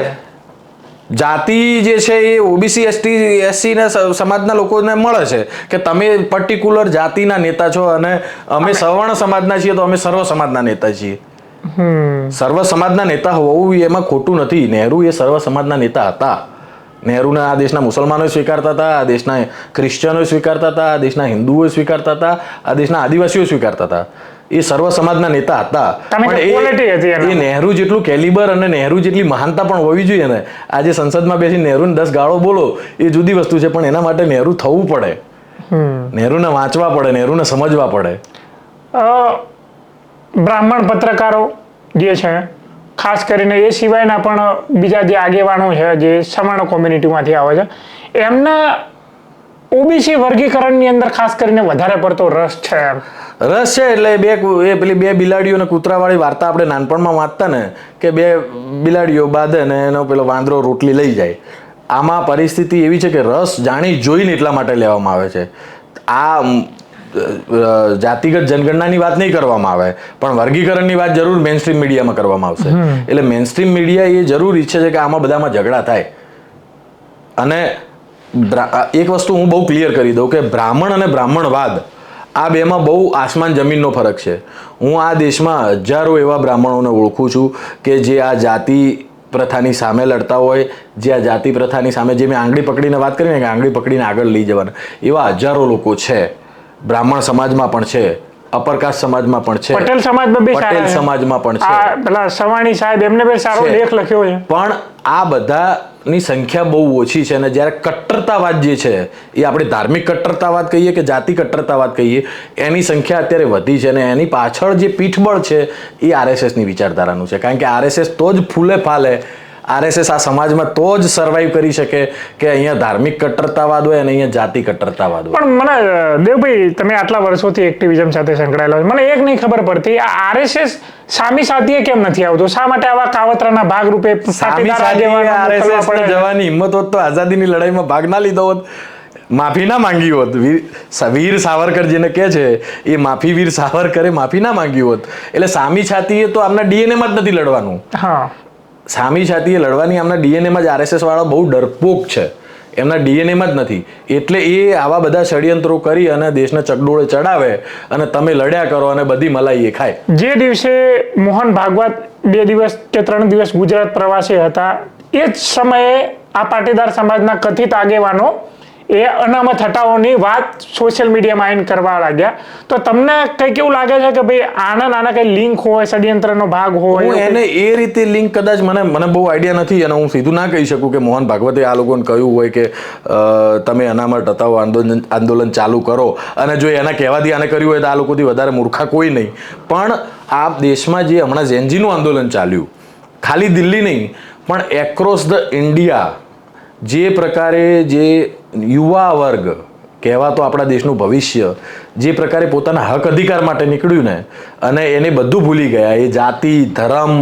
જાતિ જે છે એ ઓબીસી એસટી એસસી ના સમાજના લોકોને મળે છે કે તમે પર્ટિક્યુલર જાતિના નેતા છો અને અમે સવર્ણ સમાજના છીએ તો અમે સર્વ સમાજના નેતા છીએ. સર્વ સમાજના નેતા હોવું એમાં ખોટું નથી. નહેરુ એ સર્વ સમાજના નેતા હતા. નહેરુને આ દેશના મુસલમાનો સ્વીકારતા હતા, આ દેશના ક્રિશ્ચિયનો સ્વીકારતા હતા, આ દેશના હિન્દુઓ સ્વીકારતા હતા, આ દેશના આદિવાસીઓ સ્વીકારતા હતા. એ સર્વ સમાજના નેતા હતા. પણ એ નહેરુ જેટલું કેલિબર અને નહેરુ જેટલી મહાનતા પણ હોવી જોઈએ ને. આજે સંસદમાં બેસી નહેરુને 10 ગાળો બોલો એ જુદી વસ્તુ છે, પણ એના માટે નહેરુ થવું પડે, નહેરુને વાંચવા પડે, નહેરુને સમજવા પડે. બ્રાહ્મણ પત્રકારો જે છે, ખાસ કરીને એ સિવાયના પણ બીજા જે આગેવાનો છે જે સવર્ણ કોમ્યુનિટીમાંથી આવે છે, એમના ઓબીસી વર્ગીકરણની અંદર ખાસ કરીને વધારે પડતો રસ છે. એટલે પેલી બે બિલાડીઓ ને કૂતરાવાળી વાર્તા આપણે નાનપણમાં વાંચતા ને કે બે બિલાડીઓ બાંધે ને એનો પેલો વાંદરો રોટલી લઈ જાય. આમાં પરિસ્થિતિ એવી છે કે રસ જાણી જોઈને એટલા માટે લેવામાં આવે છે. આ જાતિગત જનગણનાની વાત નહીં કરવામાં આવે, પણ વર્ગીકરણની વાત જરૂર મેઇનસ્ટ્રીમ મીડિયામાં કરવામાં આવશે. એટલે મેઇનસ્ટ્રીમ મીડિયા એ જરૂર ઈચ્છે છે કે આમાં બધામાં ઝઘડા થાય. અને એક વસ્તુ હું બહુ ક્લિયર કરી દઉં કે બ્રાહ્મણ અને બ્રાહ્મણવાદ આ બેમાં બહુ આસમાન જમીનનો ફરક છે. હું આ દેશમાં હજારો એવા બ્રાહ્મણોને ઓળખું છું કે જે આ જાતિ પ્રથાની સામે લડતા હોય, જે આ જાતિ પ્રથાની સામે, જે મેં આંગળી પકડીને વાત કરી ને કે આંગળી પકડીને આગળ લઈ જવાના, એવા હજારો લોકો છે. બ્રાહ્મણ સમાજમાં પણ છે, અપરકાસ્ટ સમાજમાં પણ છે, પટેલ સમાજમાં પણ છે. પેલા સવાણી સાહેબ એમને બે સારો લેખ લખ્યો છે. પણ આ બધાની સંખ્યા બહુ ઓછી છે. અને જ્યારે કટ્ટરતાવાદ જે છે એ આપણે ધાર્મિક કટ્ટરતાવાદ કહીએ કે જાતિ કટ્ટરતાવાદ કહીએ, એની સંખ્યા અત્યારે વધી છે. અને એની પાછળ જે પીઠબળ છે એ આરએસએસની વિચારધારાનું છે. કારણ કે આરએસએસ તો જ ફૂલે ફાલે, આરએસએસ આ સમાજમાં તો જ સર્વાઈવ કરી શકે કે અહીંયા ધાર્મિક કટ્ટરતાવાદ હોય અને અહીંયા જાતિ કટ્ટરતાવાદ હોય. પણ મને દેવભાઈ, તમે આટલા વર્ષોથી એક્ટિવિઝમ સાથે સંકળાયેલા છો, મને એક નહીં ખબર પડતી, આ આરએસએસ સામી સાથીએ કેમ નથી આવતો? શા માટે આવા કાવતરાના ભાગરૂપે આરએસએસ જવાની હિંમત હોત તો આઝાદીની લડાઈમાં ભાગ ના લીધો હોત, માફી ના માંગી હોત. વીર સાવરકર જેને કહે છે એ માફી વીર સાવરકરે માફી ના માંગી હોત. એટલે સામી છાતીએ તો આમના ડીએનએમાં જ નથી લડવાનું. સામી છાતીએ લડવાની એમના ડીએનએમાં જ આરએસએસ વાળા બહુ ડરપોક છે, એમના ડીએનએમાં જ નથી. એટલે એ આવા બધા ષડયંત્રો કરી અને દેશને ચકડોળે ચડાવે અને તમે લડ્યા કરો અને બધી મલાઈ એ ખાય. જે દિવસે મોહન ભાગવત 2 દિવસ કે 3 દિવસ ગુજરાત પ્રવાસે હતા, એ જ સમયે આ પાટીદાર સમાજના કથિત આગેવાનો એ અનામત હટાવોની વાત સોશિયલ મીડિયામાં આવીને કરવા લાગ્યા. તો તમને કંઈક એવું લાગે છે કે ભાઈ આના કઈ લિંક હોય, ષડયંત્રનો ભાગ હોય? હું એને એ રીતે લિંક કદાચ મને બહુ આઈડિયા નથી અને હું સીધું ના કહી શકું કે મોહન ભાગવતે આ લોકોને કહ્યું હોય કે તમે અનામત હટાવો આંદોલન ચાલુ કરો, અને જો એના કહેવાથી આને કર્યું હોય તો આ લોકોથી વધારે મૂર્ખા કોઈ નહીં. પણ આ દેશમાં જે હમણાં ઝેનજીનું આંદોલન ચાલ્યું, ખાલી દિલ્હી નહીં પણ એક્રોસ ધ ઇન્ડિયા, જે પ્રકારે જે યુવા વર્ગ કહેવાતો આપણા દેશનું ભવિષ્ય જે પ્રકારે પોતાના હક અધિકાર માટે નીકળ્યું ને, અને એને બધું ભૂલી ગયા, એ જાતિ, ધર્મ,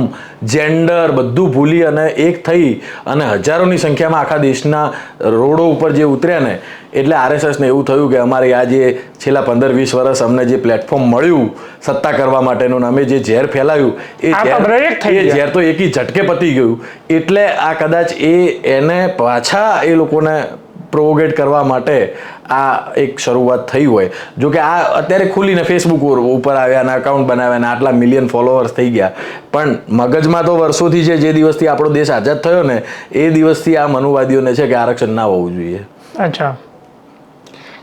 જેન્ડર બધું ભૂલી અને એક થઈ અને હજારોની સંખ્યામાં આખા દેશના રોડો ઉપર જે ઉતર્યા ને, એટલે આરએસએસને એવું થયું કે અમારે આ જે છેલ્લા 15-20 વર્ષ અમને જે પ્લેટફોર્મ મળ્યું સત્તા કરવા માટેનું, અમે જે ઝેર ફેલાયું એ ઝેર તો એકી ઝટકે પતી ગયું. એટલે આ કદાચ એને પાછા એ લોકોને પ્રોવોગેટ કરવા માટે આ એક શરૂઆત થઈ હોય. જો કે આ અત્યારે ખુલીને ફેસબુક ઉપર આવ્યા અને અકાઉન્ટ બનાવ્યા અને આટલા મિલિયન ફોલોઅર્સ થઈ ગયા, પણ મગજમાં તો વર્ષોથી છે, જે દિવસથી આપણો દેશ આઝાદ થયો ને એ દિવસથી આ મનુવાદીઓને છે કે આરક્ષણ ના હોવું જોઈએ. અચ્છા,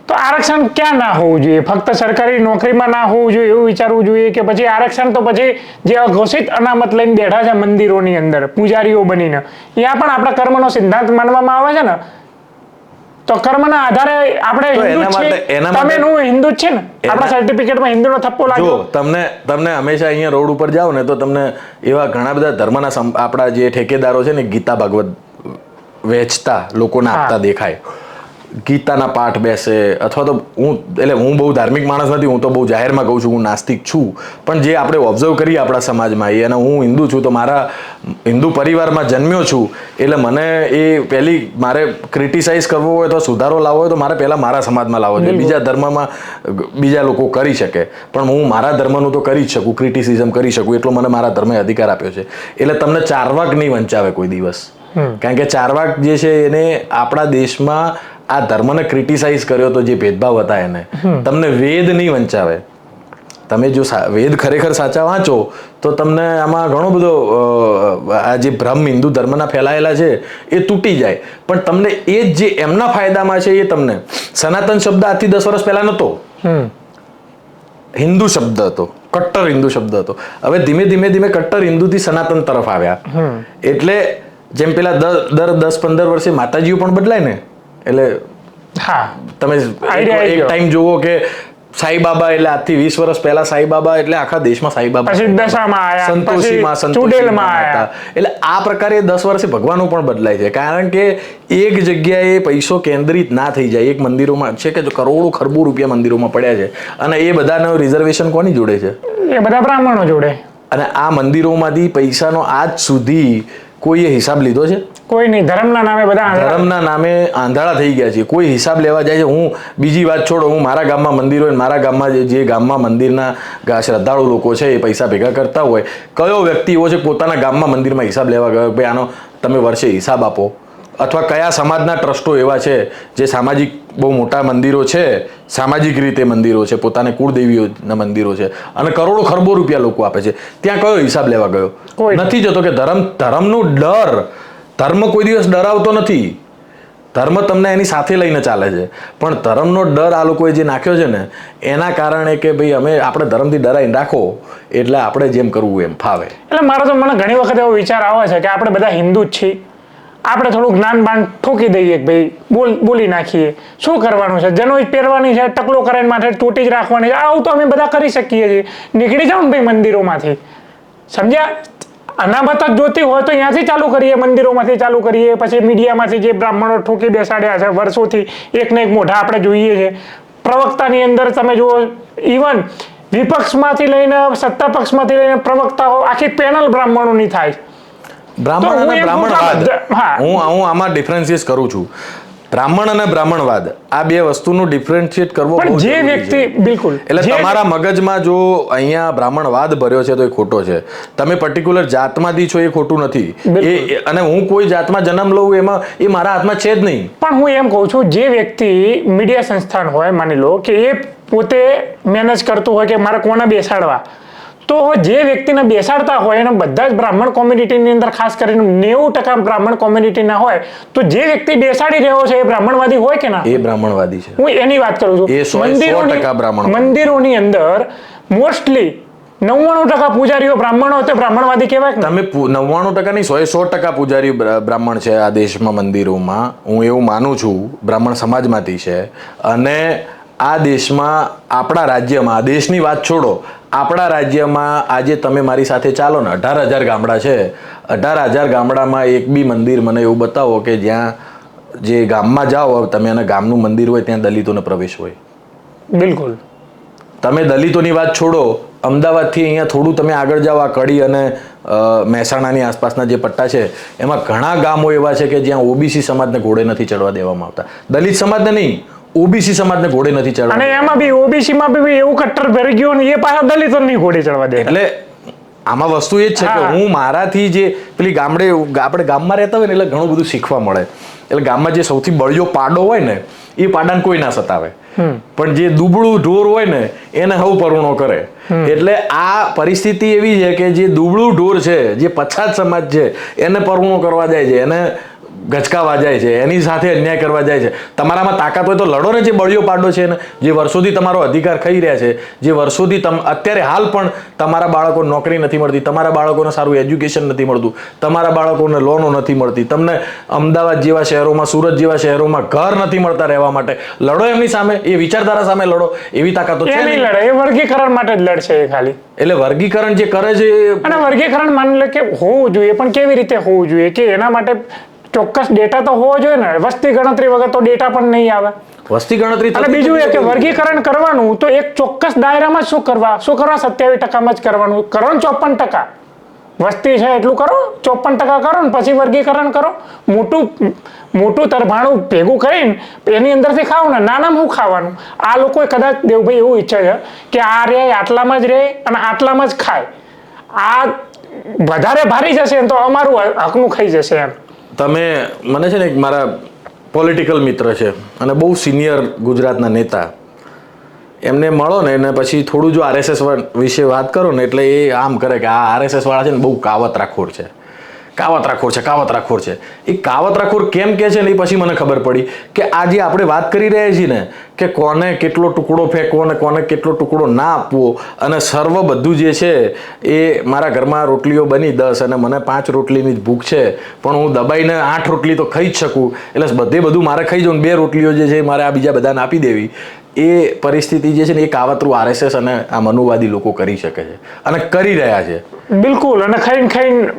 તો આરક્ષણ ક્યાં ના હોવું જોઈએ? ફક્ત સરકારી નોકરીમાં ના હોવું જોઈએ એવું વિચારવું જોઈએ કે પછી આરક્ષણ તો પછી જે અઘોષિત અનામત લઈને બેઠા છે મંદિરોની અંદર પૂજારીઓ બનીને, ત્યાં પણ આપણા કર્મનો સિદ્ધાંત માનવામાં આવે છે ને, તો કર્મના આધારે આપણે હિન્દુ જ છે ને, આપણા સર્ટિફિકેટમાં હિન્દુનો થપ્પો લાગ્યો. તમને હંમેશા અહીંયા રોડ ઉપર જાઓ ને તો તમને એવા ઘણા બધા ધર્મના આપણા જે ઠેકેદારો છે ને ગીતા ભાગવત વેચતા લોકોને આપતા દેખાય. ગીતાના પાઠ બેસે, અથવા તો હું બહુ ધાર્મિક માણસ નથી, હું તો બહુ જાહેરમાં કહું છું હું નાસ્તિક છું, પણ જે આપણે ઓબ્ઝર્વ કરીએ આપણા સમાજમાં એ, અને હું હિન્દુ છું તો મારા હિન્દુ પરિવારમાં જન્મ્યો છું, એટલે મને એ પહેલી મારે ક્રિટિસાઇઝ કરવો હોય તો સુધારો લાવવો હોય તો મારે પહેલાં મારા સમાજમાં લાવવો જોઈએ. બીજા ધર્મમાં બીજા લોકો કરી શકે, પણ હું મારા ધર્મનું તો કરી જ શકું, ક્રિટિસિઝમ કરી શકું, એટલો મને મારા ધર્મે અધિકાર આપ્યો છે. એટલે તમને ચારવાક નહીં વંચાવે કોઈ દિવસ, કારણ કે ચારવાક જે છે એને આપણા દેશમાં આ ધર્મને ક્રિટિસાઇઝ કર્યો તો જે ભેદભાવ હતા એને, તમને વેદ નહીં વંચાવે. તમે જો વેદ ખરેખર સાચા વાંચો તો તમને આમાં ઘણો બધો આ જે ભ્રમ હિન્દુ ધર્મના ફેલાયેલા છે એ તૂટી જાય. પણ તમને એ જ જે એમના ફાયદામાં છે એ તમને, સનાતન શબ્દ આજથી 10 વર્ષ પહેલા નહોતો, હિન્દુ શબ્દ હતો, કટ્ટર હિન્દુ શબ્દ હતો. હવે ધીમે ધીમે કટ્ટર હિન્દુથી સનાતન તરફ આવ્યા. એટલે જેમ પેલા દર 10-15 વર્ષે માતાજીઓ પણ બદલાય ને, એટલે તમે એક ટાઈમ જુઓ કે સાઈબાબા, એટલે આજથી 20 વર્ષ પહેલા સાઈબાબા એટલે આખા દેશમાં સાઈબાબા, સંતોષીમાં હતા. એટલે આ પ્રકારે 10 વર્ષે ભગવાનો પણ બદલાય છે, કારણ કે એક જગ્યાએ પૈસો કેન્દ્રિત ના થઈ જાય. એક મંદિરોમાં છે કે કરોડો ખરબો રૂપિયા મંદિરોમાં પડ્યા છે, અને એ બધાનો રિઝર્વેશન કોની જોડે છે? એ બધા બ્રાહ્મણો જોડે. અને આ મંદિરોમાંથી પૈસાનો આજ સુધી કોઈએ હિસાબ લીધો છે? કોઈ નહીં. ધર્મના નામે બધા ધર્મના નામે આંધળા થઈ ગયા છે, કોઈ હિસાબ લેવા જાય છે. હું બીજી વાત છોડો, હું મારા ગામમાં મંદિર હોય, મારા ગામમાં જે ગામમાં મંદિરના શ્રદ્ધાળુ લોકો છે એ પૈસા ભેગા કરતા હોય, કયો વ્યક્તિ એવો છે પોતાના ગામમાં મંદિરમાં હિસાબ લેવા ગયો ભાઈ આનો તમે વર્ષે હિસાબ આપો? અથવા કયા સમાજના ટ્રસ્ટો એવા છે જે સામાજિક બહુ મોટા મંદિરો છે, સામાજિક રીતે મંદિરો છે, પોતાને કુળદેવીઓના મંદિરો છે, અને કરોડો ખરબો રૂપિયા લોકો આપે છે, ત્યાં કયો હિસાબ લેવા ગયો? નથી જતો. કે ધર્મનું ડર, ધર્મ કોઈ દિવસ ડરાવતો નથી, ધર્મ તમને એની સાથે લઈને ચાલે છે, પણ ધર્મનો ડર આ લોકોએ જે નાખ્યો છે ને એના કારણે કે ભાઈ આપણે ધર્મથી ડરાઈને રાખો એટલે આપણે જેમ કરવું એમ ફાવે. એટલે મારો તો મને ઘણી વખત એવો વિચાર આવે છે કે આપણે બધા હિન્દુ જ છીએ, આપણે થોડું જ્ઞાન બાન ઠોકી દઈએ કે ભાઈ બોલી નાખીએ, શું કરવાનું છે, જનોઈ પહેરવાની છે, ટકલો કરીને માથે ટોટી જ રાખવાની છે, આવું તો અમે બધા કરી શકીએ છીએ. નીકળી જાઓ ને ભાઈ મંદિરોમાંથી, સમજ્યા? અનામત જ જોતી હોય તો ત્યાંથી ચાલુ કરીએ, મંદિરોમાંથી ચાલુ કરીએ, પછી મીડિયામાંથી જે બ્રાહ્મણો ઠોકી બેસાડ્યા છે વર્ષોથી, એક ને એક મોઢા આપણે જોઈએ છે. પ્રવક્તાની અંદર તમે જુઓ, ઇવન વિપક્ષમાંથી લઈને સત્તા પક્ષમાંથી લઈને પ્રવક્તાઓ, આખી પેનલ બ્રાહ્મણોની થાય. બ્રાહ્મણ અને બ્રાહ્મણવાદ, હું આમાં ડિફરન્સિએટ કરું છું. બ્રાહ્મણ અને બ્રાહ્મણવાદ આ બે વસ્તુનું ડિફરન્શિએટ કરવો પણ બહુ જે જરૂરી વ્યક્તિ છે. બિલકુલ એટલે તમારા મગજમાં જો અહીંયા બ્રાહ્મણવાદ ભર્યો છે તો એ ખોટો છે. તમે પર્ટિક્યુલર જાતમાંથી છો એ ખોટું નથી. અને હું કોઈ જાતમાં જન્મ લઉં એમાં એ મારા હાથમાં છે જ નહીં. પણ હું એમ કહું છું જે વ્યક્તિ મીડિયા સંસ્થાન હોય માની લો કે એ પોતે મેનેજ કરતું હોય કે મારે કોને બેસાડવા, તો જે વ્યક્તિને બેસાડતા હોય એને બધા જ બ્રાહ્મણ કોમ્યુનિટીની અંદર ખાસ કરીને 90% બ્રાહ્મણ કોમ્યુનિટીના હોય, તો જે વ્યક્તિ બેસાડી રહ્યો છે એ બ્રાહ્મણવાદી હોય કે ના? એ બ્રાહ્મણવાદી છે. હું એની વાત કરું છું. એ 100% બ્રાહ્મણ. મંદિરોની અંદર મોસ્ટલી 99% પૂજારીઓ બ્રાહ્મણો તો બ્રાહ્મણવાદી કહેવાય કે તમે 99% નહીં 100% પૂજારી બ્રાહ્મણ છે આ દેશમાં મંદિરોમાં. હું એવું માનું છું બ્રાહ્મણ સમાજમાંથી છે. અને આ દેશમાં આપણા રાજ્યમાં દેશની વાત છોડો, આપણા રાજ્યમાં આજે તમે મારી સાથે ચાલો ને 18,000 ગામડા છે. 18,000 ગામડામાં એક બી મંદિર મને એવું બતાવો કે જ્યાં જે ગામમાં જાઓ તમે અને ગામનું મંદિર હોય ત્યાં દલિતોનો પ્રવેશ હોય. બિલકુલ. તમે દલિતોની વાત છોડો, અમદાવાદથી અહીંયા થોડું તમે આગળ જાઓ આ કડી અને મહેસાણાની આસપાસના જે પટ્ટા છે એમાં ઘણા ગામો એવા છે કે જ્યાં ઓબીસી સમાજને ઘોડે નથી ચડવા દેવામાં આવતા. દલિત સમાજને નહીં, ઓબીસી સમાજને ઘોડે નથી ચડવા. અને એમાં બી ઓબીસી માં બી એવું કટ્ટર ભરી ગયો ને એ પાછા દલિતોની ઘોડે ચડવા દે. એટલે આમાં વસ્તુ એ જ છે કે હું મારાથી જે પેલી આપણે ગામમાં રહેતા હોય ને એટલે ઘણું બધું શીખવા મળે. એટલે ગામમાં જે સૌથી બળિયો પાડો હોય ને એ પાડાને કોઈ ના સતાવે, પણ જે દુબળું ઢોર હોય ને એને હવ પરુણો કરે. એટલે આ પરિસ્થિતિ એવી છે કે જે દુબળું ઢોર છે, જે પછાત સમાજ છે એને પરુણો કરવા જાય છે, એને ગચકાવા જાય છે, એની સાથે અન્યાય કરવા જાય છે. તમારામાં તાકાત હોય તો લડો ને. જે બળિયો પાડો છે ને જે વર્ષોથી તમારો અધિકાર ખાઈ રહ્યા છે, જે વર્ષોથી અત્યારે હાલ પણ તમારા બાળકોને નોકરી નથી મળતી, તમારા બાળકોને સારું એજ્યુકેશન નથી મળતું, તમારા બાળકોને લોનો નથી મળતી, તમને અમદાવાદ જેવા શહેરોમાં, સુરત જેવા શહેરોમાં ઘર નથી મળતા રહેવા માટે, લડો એમની સામે, એ વિચારધારા સામે લડો. એવી તાકાત તો છે નહીં. લડે એ વર્ગીકરણ માટે જ લડશે એ ખાલી. એટલે વર્ગીકરણ જે કરે છે અને વર્ગીકરણ માની લે કે હોવું જોઈએ, પણ કેવી રીતે હોવું જોઈએ કે એના માટે ચોક્કસ ડેટા તો હોવો જોઈએ ને. વસ્તી ગણતરી વગર તો ડેટા પણ નહીં આવે. વસ્તી ગણતરી અને બીજું એ કે વર્ગીકરણ કરવાનું તો એક ચોક્કસ દાયરામાં શું કરવા 27% જ કરવાનું. કરો ને 54%. વસ્તી છે એટલું કરો, 54% કરો ને પછી વર્ગીકરણ કરો. મોટું તરભાણું ભેગું કરીને એની અંદરથી ખાવ ને. નાનામાં શું ખાવાનું? આ લોકોએ કદાચ દેવભાઈ એવું ઈચ્છે છે કે આ રે આટલામાં જ રહે અને આટલામાં જ ખાય. આ વધારે ભારી જશે તો અમારું હકનું ખાઈ જશે એમ. તમે મને છે ને એક મારા પોલિટિકલ મિત્ર છે અને બહુ સિનિયર ગુજરાતના નેતા, એમને મળો ને અને પછી થોડું જો આરએસએસ વિશે વાત કરો ને એટલે એ આમ કરે કે આ આરએસએસ વાળા છે ને બહુ કાવતરાખોર છે. એ કાવતરાખોર કેમ કે છે ને એ પછી મને ખબર પડી કે આ જે આપણે વાત કરી રહ્યા છીએ ને કે કોને કેટલો ટુકડો ફેંકવો અને કોને કેટલો ટુકડો ના આપવો, અને સર્વ બધું જે છે એ મારા ઘરમાં રોટલીઓ બની 10 અને મને 5 રોટલીની જ ભૂખ છે, પણ હું દબાઈને 8 રોટલી તો ખાઈ જ શકું, એટલે બધું મારે ખાઈ જવું, 2 રોટલીઓ જે છે મારે આ બીજા બધાને આપી દેવી. એ પરિસ્થિતિ જે છે ને એ કાવતરું આરએસએસ અને આ મનુવાદી લોકો કરી શકે છે અને કરી રહ્યા છે. બિલકુલ. અને ખાઈને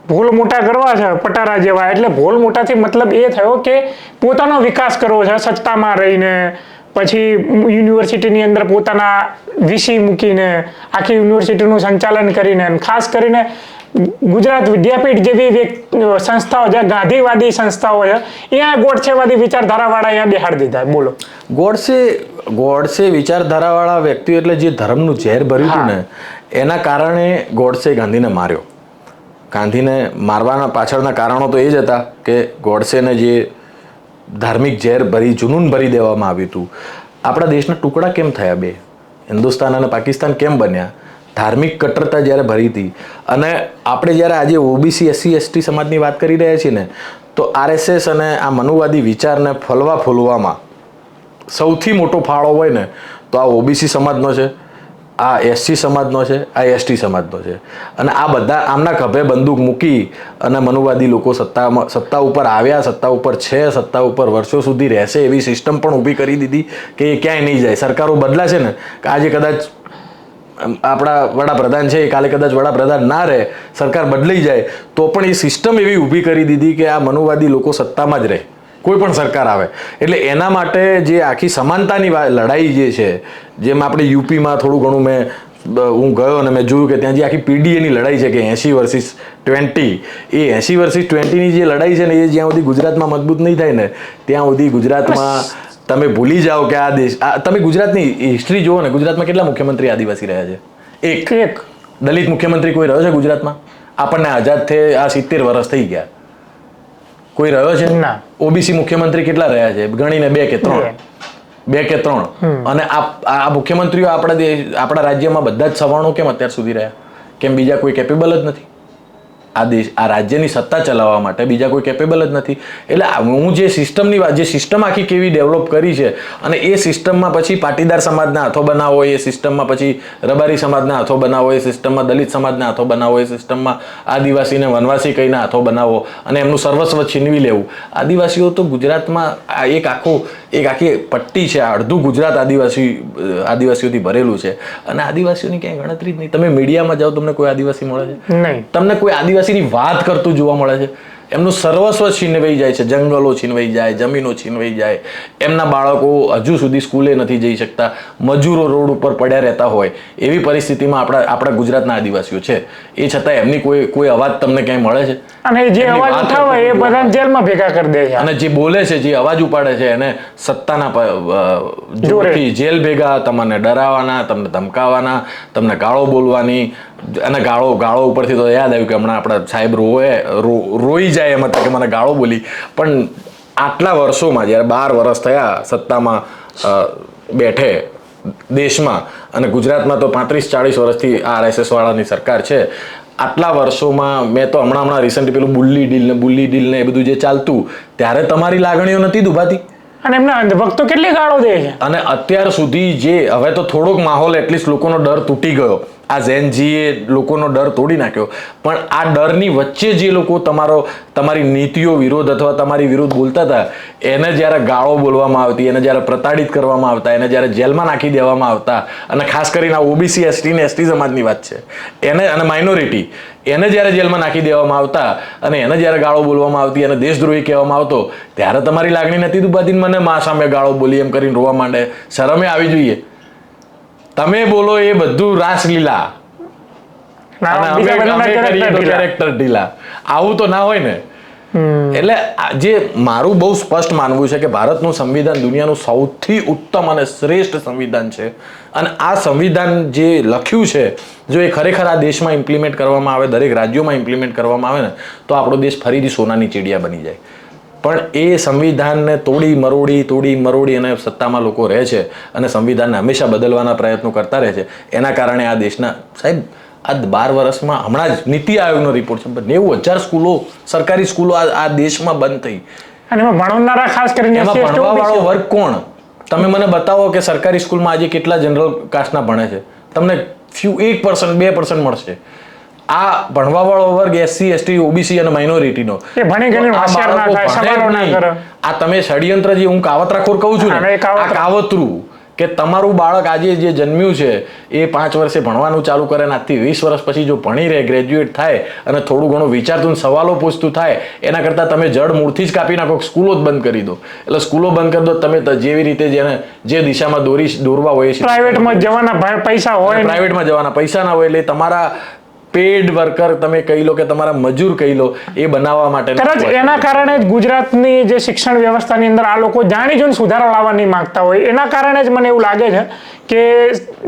ભૂલ મોટા કરવા છે પટારા જેવા. એટલે ભૂલ મોટાથી મતલબ એ થયો કે પોતાનો વિકાસ કરવો છે સત્તામાં રહીને, પછી યુનિવર્સિટીની અંદર પોતાના વીસી મૂકીને આખી યુનિવર્સિટીનું સંચાલન કરીને, ખાસ કરીને ગુજરાત વિદ્યાપીઠ જેવી સંસ્થાઓ છે, ગાંધીવાદી સંસ્થાઓ છે, અહીંયા ગોડસેવાદી વિચારધારાવાળા અહીંયા બેહાડી દીધા. બોલો. ગોડસે વિચારધારાવાળા વ્યક્તિઓ એટલે જે ધર્મનું ઝેર ભર્યું હતું ને એના કારણે ગોડસે ગાંધીને માર્યો. ગાંધીને મારવાના પાછળના કારણો તો એ જ હતા કે ગોડસેને જે ધાર્મિક ઝેર જુનૂન ભરી દેવામાં આવ્યું હતું. આપણા દેશના ટુકડા કેમ થયા બે? હિન્દુસ્તાન અને પાકિસ્તાન કેમ બન્યા? ધાર્મિક કટ્ટરતા જ્યારે ભરી હતી. અને આપણે જ્યારે આજે ઓબીસી SC ST સમાજની વાત કરી રહ્યા છીએ ને તો આરએસએસ અને આ મનુવાદી વિચારને ફૂલવામાં સૌથી મોટો ફાળો હોય ને તો આ ઓબીસી સમાજનો છે, આ SC સમાજનો છે, આ ST સમાજનો છે. અને આ બધા આમના ખભે બંદૂક મૂકી અને મનુવાદી લોકો સત્તા ઉપર આવ્યા, સત્તા ઉપર છે, સત્તા ઉપર વર્ષો સુધી રહેશે એવી સિસ્ટમ પણ ઊભી કરી દીધી કે એ ક્યાંય નહીં જાય. સરકારો બદલાશે ને કે આજે કદાચ આપણા વડાપ્રધાન છે, કાલે કદાચ વડાપ્રધાન ના રહે, સરકાર બદલાઈ જાય તો પણ એ સિસ્ટમ એવી ઊભી કરી દીધી કે આ મનુવાદી લોકો સત્તામાં જ રહે, કોઈ પણ સરકાર આવે. એટલે એના માટે જે આખી સમાનતાની લડાઈ જે છે, જેમ આપણે યુપીમાં થોડું ઘણું મેં હું ગયો અને મેં જોયું કે ત્યાં જે આખી પીડીએની લડાઈ છે કે 80 વર્સિસ 20, એ 80 વર્સિસ 20ની જે લડાઈ છે ને એ જ્યાં સુધી ગુજરાતમાં મજબૂત નહીં થાય ને ત્યાં સુધી ગુજરાતમાં તમે ભૂલી જાઓ કે આ દેશ તમે ગુજરાતની હિસ્ટ્રી જુઓ ને, ગુજરાતમાં કેટલા મુખ્યમંત્રી આદિવાસી રહ્યા છે? એક દલિત મુખ્યમંત્રી કોઈ રહ્યો છે ગુજરાતમાં? આપણને આઝાદ થઈ આ 70 વર્ષ થઈ ગયા, કોઈ રહ્યો છે? ના. ઓબીસી મુખ્યમંત્રી કેટલા રહ્યા છે? ગણીને 2 કે 3. અને આ મુખ્યમંત્રીઓ આપણા રાજ્યમાં બધા જ સવર્ણો કેમ અત્યાર સુધી રહ્યા? કેમ બીજા કોઈ કેપેબલ જ નથી? આ રાજ્યની સત્તા ચલાવવા માટે બીજા કોઈ કેપેબલ જ નથી. એટલે હું જે સિસ્ટમ આખી કેવી ડેવલપ કરી છે, અને એ સિસ્ટમમાં પછી પાટીદાર સમાજના હાથો બનાવો, એ સિસ્ટમમાં પછી રબારી સમાજના હાથો બનાવો, એ સિસ્ટમમાં દલિત સમાજના હાથો બનાવો, એ સિસ્ટમમાં આદિવાસીને વનવાસી કહીને હાથો બનાવો અને એમનું સર્વસ્વ છીનવી લેવું. આદિવાસીઓ તો ગુજરાતમાં એક આખી પટ્ટી છે, અડધું ગુજરાત આદિવાસીઓથી ભરેલું છે, અને આદિવાસીઓની ક્યાંય ગણતરી જ નહીં. તમે મીડિયામાં જાઓ, તમને કોઈ આદિવાસી મળે છે? નહીં. તમને કોઈ આદિવાસીની વાત કરતું જોવા મળે છે? એમનું સર્વસ્વ છીનવાઈ જાય છે, જંગલો છીનવાઈ જાય, જમીનો છીનવાઈ જાય, એમના બાળકો હજુ સુધી સ્કૂલે નથી જઈ શકતા, મજૂરો રોડ ઉપર પડ્યા રહેતા હોય એવી પરિસ્થિતિમાં આપણા ગુજરાતના આદિવાસીઓ છે. એ છતાં એમની કોઈ અવાજ તમને ક્યાંય મળે છે? અને જે અવાજ ઉઠાવે એ બધા જેલમાં ભેગા કરી દે છે, અને જે બોલે છે, જે અવાજ ઉપાડે છે, એને સત્તાના જોરથી જેલ ભેગા, તમને ડરાવવાના, તમને ધમકાવવાના, તમને ગાળો બોલવાની. અને ગાળો ઉપરથી તો યાદ આવ્યું કે હમણાં આપણા સાહેબ રોઈ જાય એમ હતા કે મને ગાળો બોલી. પણ આટલા વર્ષોમાં જ્યારે 12 વર્ષ થયા સત્તામાં બેઠે દેશમાં, અને ગુજરાતમાં તો 35-40 વર્ષથી RSS વાળાની સરકાર છે, આટલા વર્ષોમાં મેં તો હમણાં રિસન્ટલી પેલું બુલ્લી ડીલ ને એ બધું જે ચાલતું, ત્યારે તમારી લાગણીઓ નથી દુભાતી? અને એમના અંધભક્તો કેટલી ગાળો દે છે. અને અત્યાર સુધી હવે તો થોડોક માહોલ એટલીસ્ટ લોકોનો ડર તૂટી ગયો. આ ઝેનજીએ લોકોનો ડર તોડી નાખ્યો, પણ આ ડરની વચ્ચે જે લોકો તમારી નીતિઓ વિરોધ અથવા તમારી વિરુદ્ધ બોલતા હતા, એને જ્યારે ગાળો બોલવામાં આવતી, એને જ્યારે પ્રતાડિત કરવામાં આવતા, એને જ્યારે જેલમાં નાખી દેવામાં આવતા, અને ખાસ કરીને ઓબીસી એસટી ને એસટી સમાજની વાત છે, એને અને માઇનોરિટી, એને જ્યારે જેલમાં નાખી દેવામાં આવતા અને એને જ્યારે ગાળો બોલવામાં આવતી અને દેશદ્રોહી કહેવામાં આવતો, ત્યારે તમારી લાગણી નથી દુભાતી? મને મા સામે ગાળો બોલી એમ કરીને રોવા માંડે. શરમે આવી જોઈએ. તમે બોલો એ બધું રાસલીલા, કેરેક્ટર ઢીલા. આવું તો ના હોય ને. એટલે જે મારું બહુ સ્પષ્ટ માનવું છે કે ભારતનું સંવિધાન દુનિયાનું સૌથી ઉત્તમ અને શ્રેષ્ઠ સંવિધાન છે, અને આ સંવિધાન જે લખ્યું છે, જો એ ખરેખર આ દેશમાં ઇમ્પ્લિમેન્ટ કરવામાં આવે, દરેક રાજ્યોમાં ઇમ્પ્લિમેન્ટ કરવામાં આવે ને, તો આપણો દેશ ફરીથી સોનાની ચીડિયા બની જાય. પણ એ સંવિધાનને તોડી મરોડી અને સત્તામાં લોકો રહે છે અને સંવિધાનને હંમેશા બદલવાના પ્રયત્નો કરતા રહે છે. એના કારણે આ દેશના સાહેબ આ 12 વર્ષમાં હમણાં જ નીતિ આયોગનો રિપોર્ટ છે, 90,000 સ્કૂલો, સરકારી સ્કૂલો આ દેશમાં બંધ થઈ. અને એમાં ભણનારા ખાસ કરીને એમાં ભણવાવાળો વર્ગ કોણ? તમે મને બતાવો કે સરકારી સ્કૂલમાં આજે કેટલા જનરલ કાસ્ટના ભણે છે? તમને 1%, 2% મળશે. આ ભણવાવાળો વર્ગ SC, ST, OBC અને માઇનોરિટીનો, આ તમે ષડયંત્ર, જે હું કાવતરાખોર કહું છું ને, આ કાવતરું કે તમારું બાળક આજે જે જન્મ્યું છે એ 5 વર્ષે ભણવાનું ચાલુ કરે ને આજથી 20 વર્ષ પછી જો ભણી રહે, ગ્રેજ્યુએટ થાય અને થોડું ઘણું વિચારતું, સવાલો પૂછતું થાય, એના કરતાં તમે જડ મૂળથી જ કાપી નાખો, સ્કૂલો જ બંધ કરી દો. એટલે સ્કૂલો બંધ કરી દો, તમે જેવી રીતે જે દિશામાં દોરવા હોય, પ્રાઇવેટમાં જવાના પૈસા હોય, પ્રાઇવેટમાં જવાના પૈસા ના હોય, એટલે તમારા પેડ વર્કર તમે કહી લો કે તમારા મજૂર કહી લો, એ બનાવવા માટે. કદાચ એના કારણે જ ગુજરાતની જે શિક્ષણ વ્યવસ્થાની અંદર આ લોકો જાણી જોઈને સુધારો લાવવા નહીં માંગતા હોય. એના કારણે જ મને એવું લાગે છે કે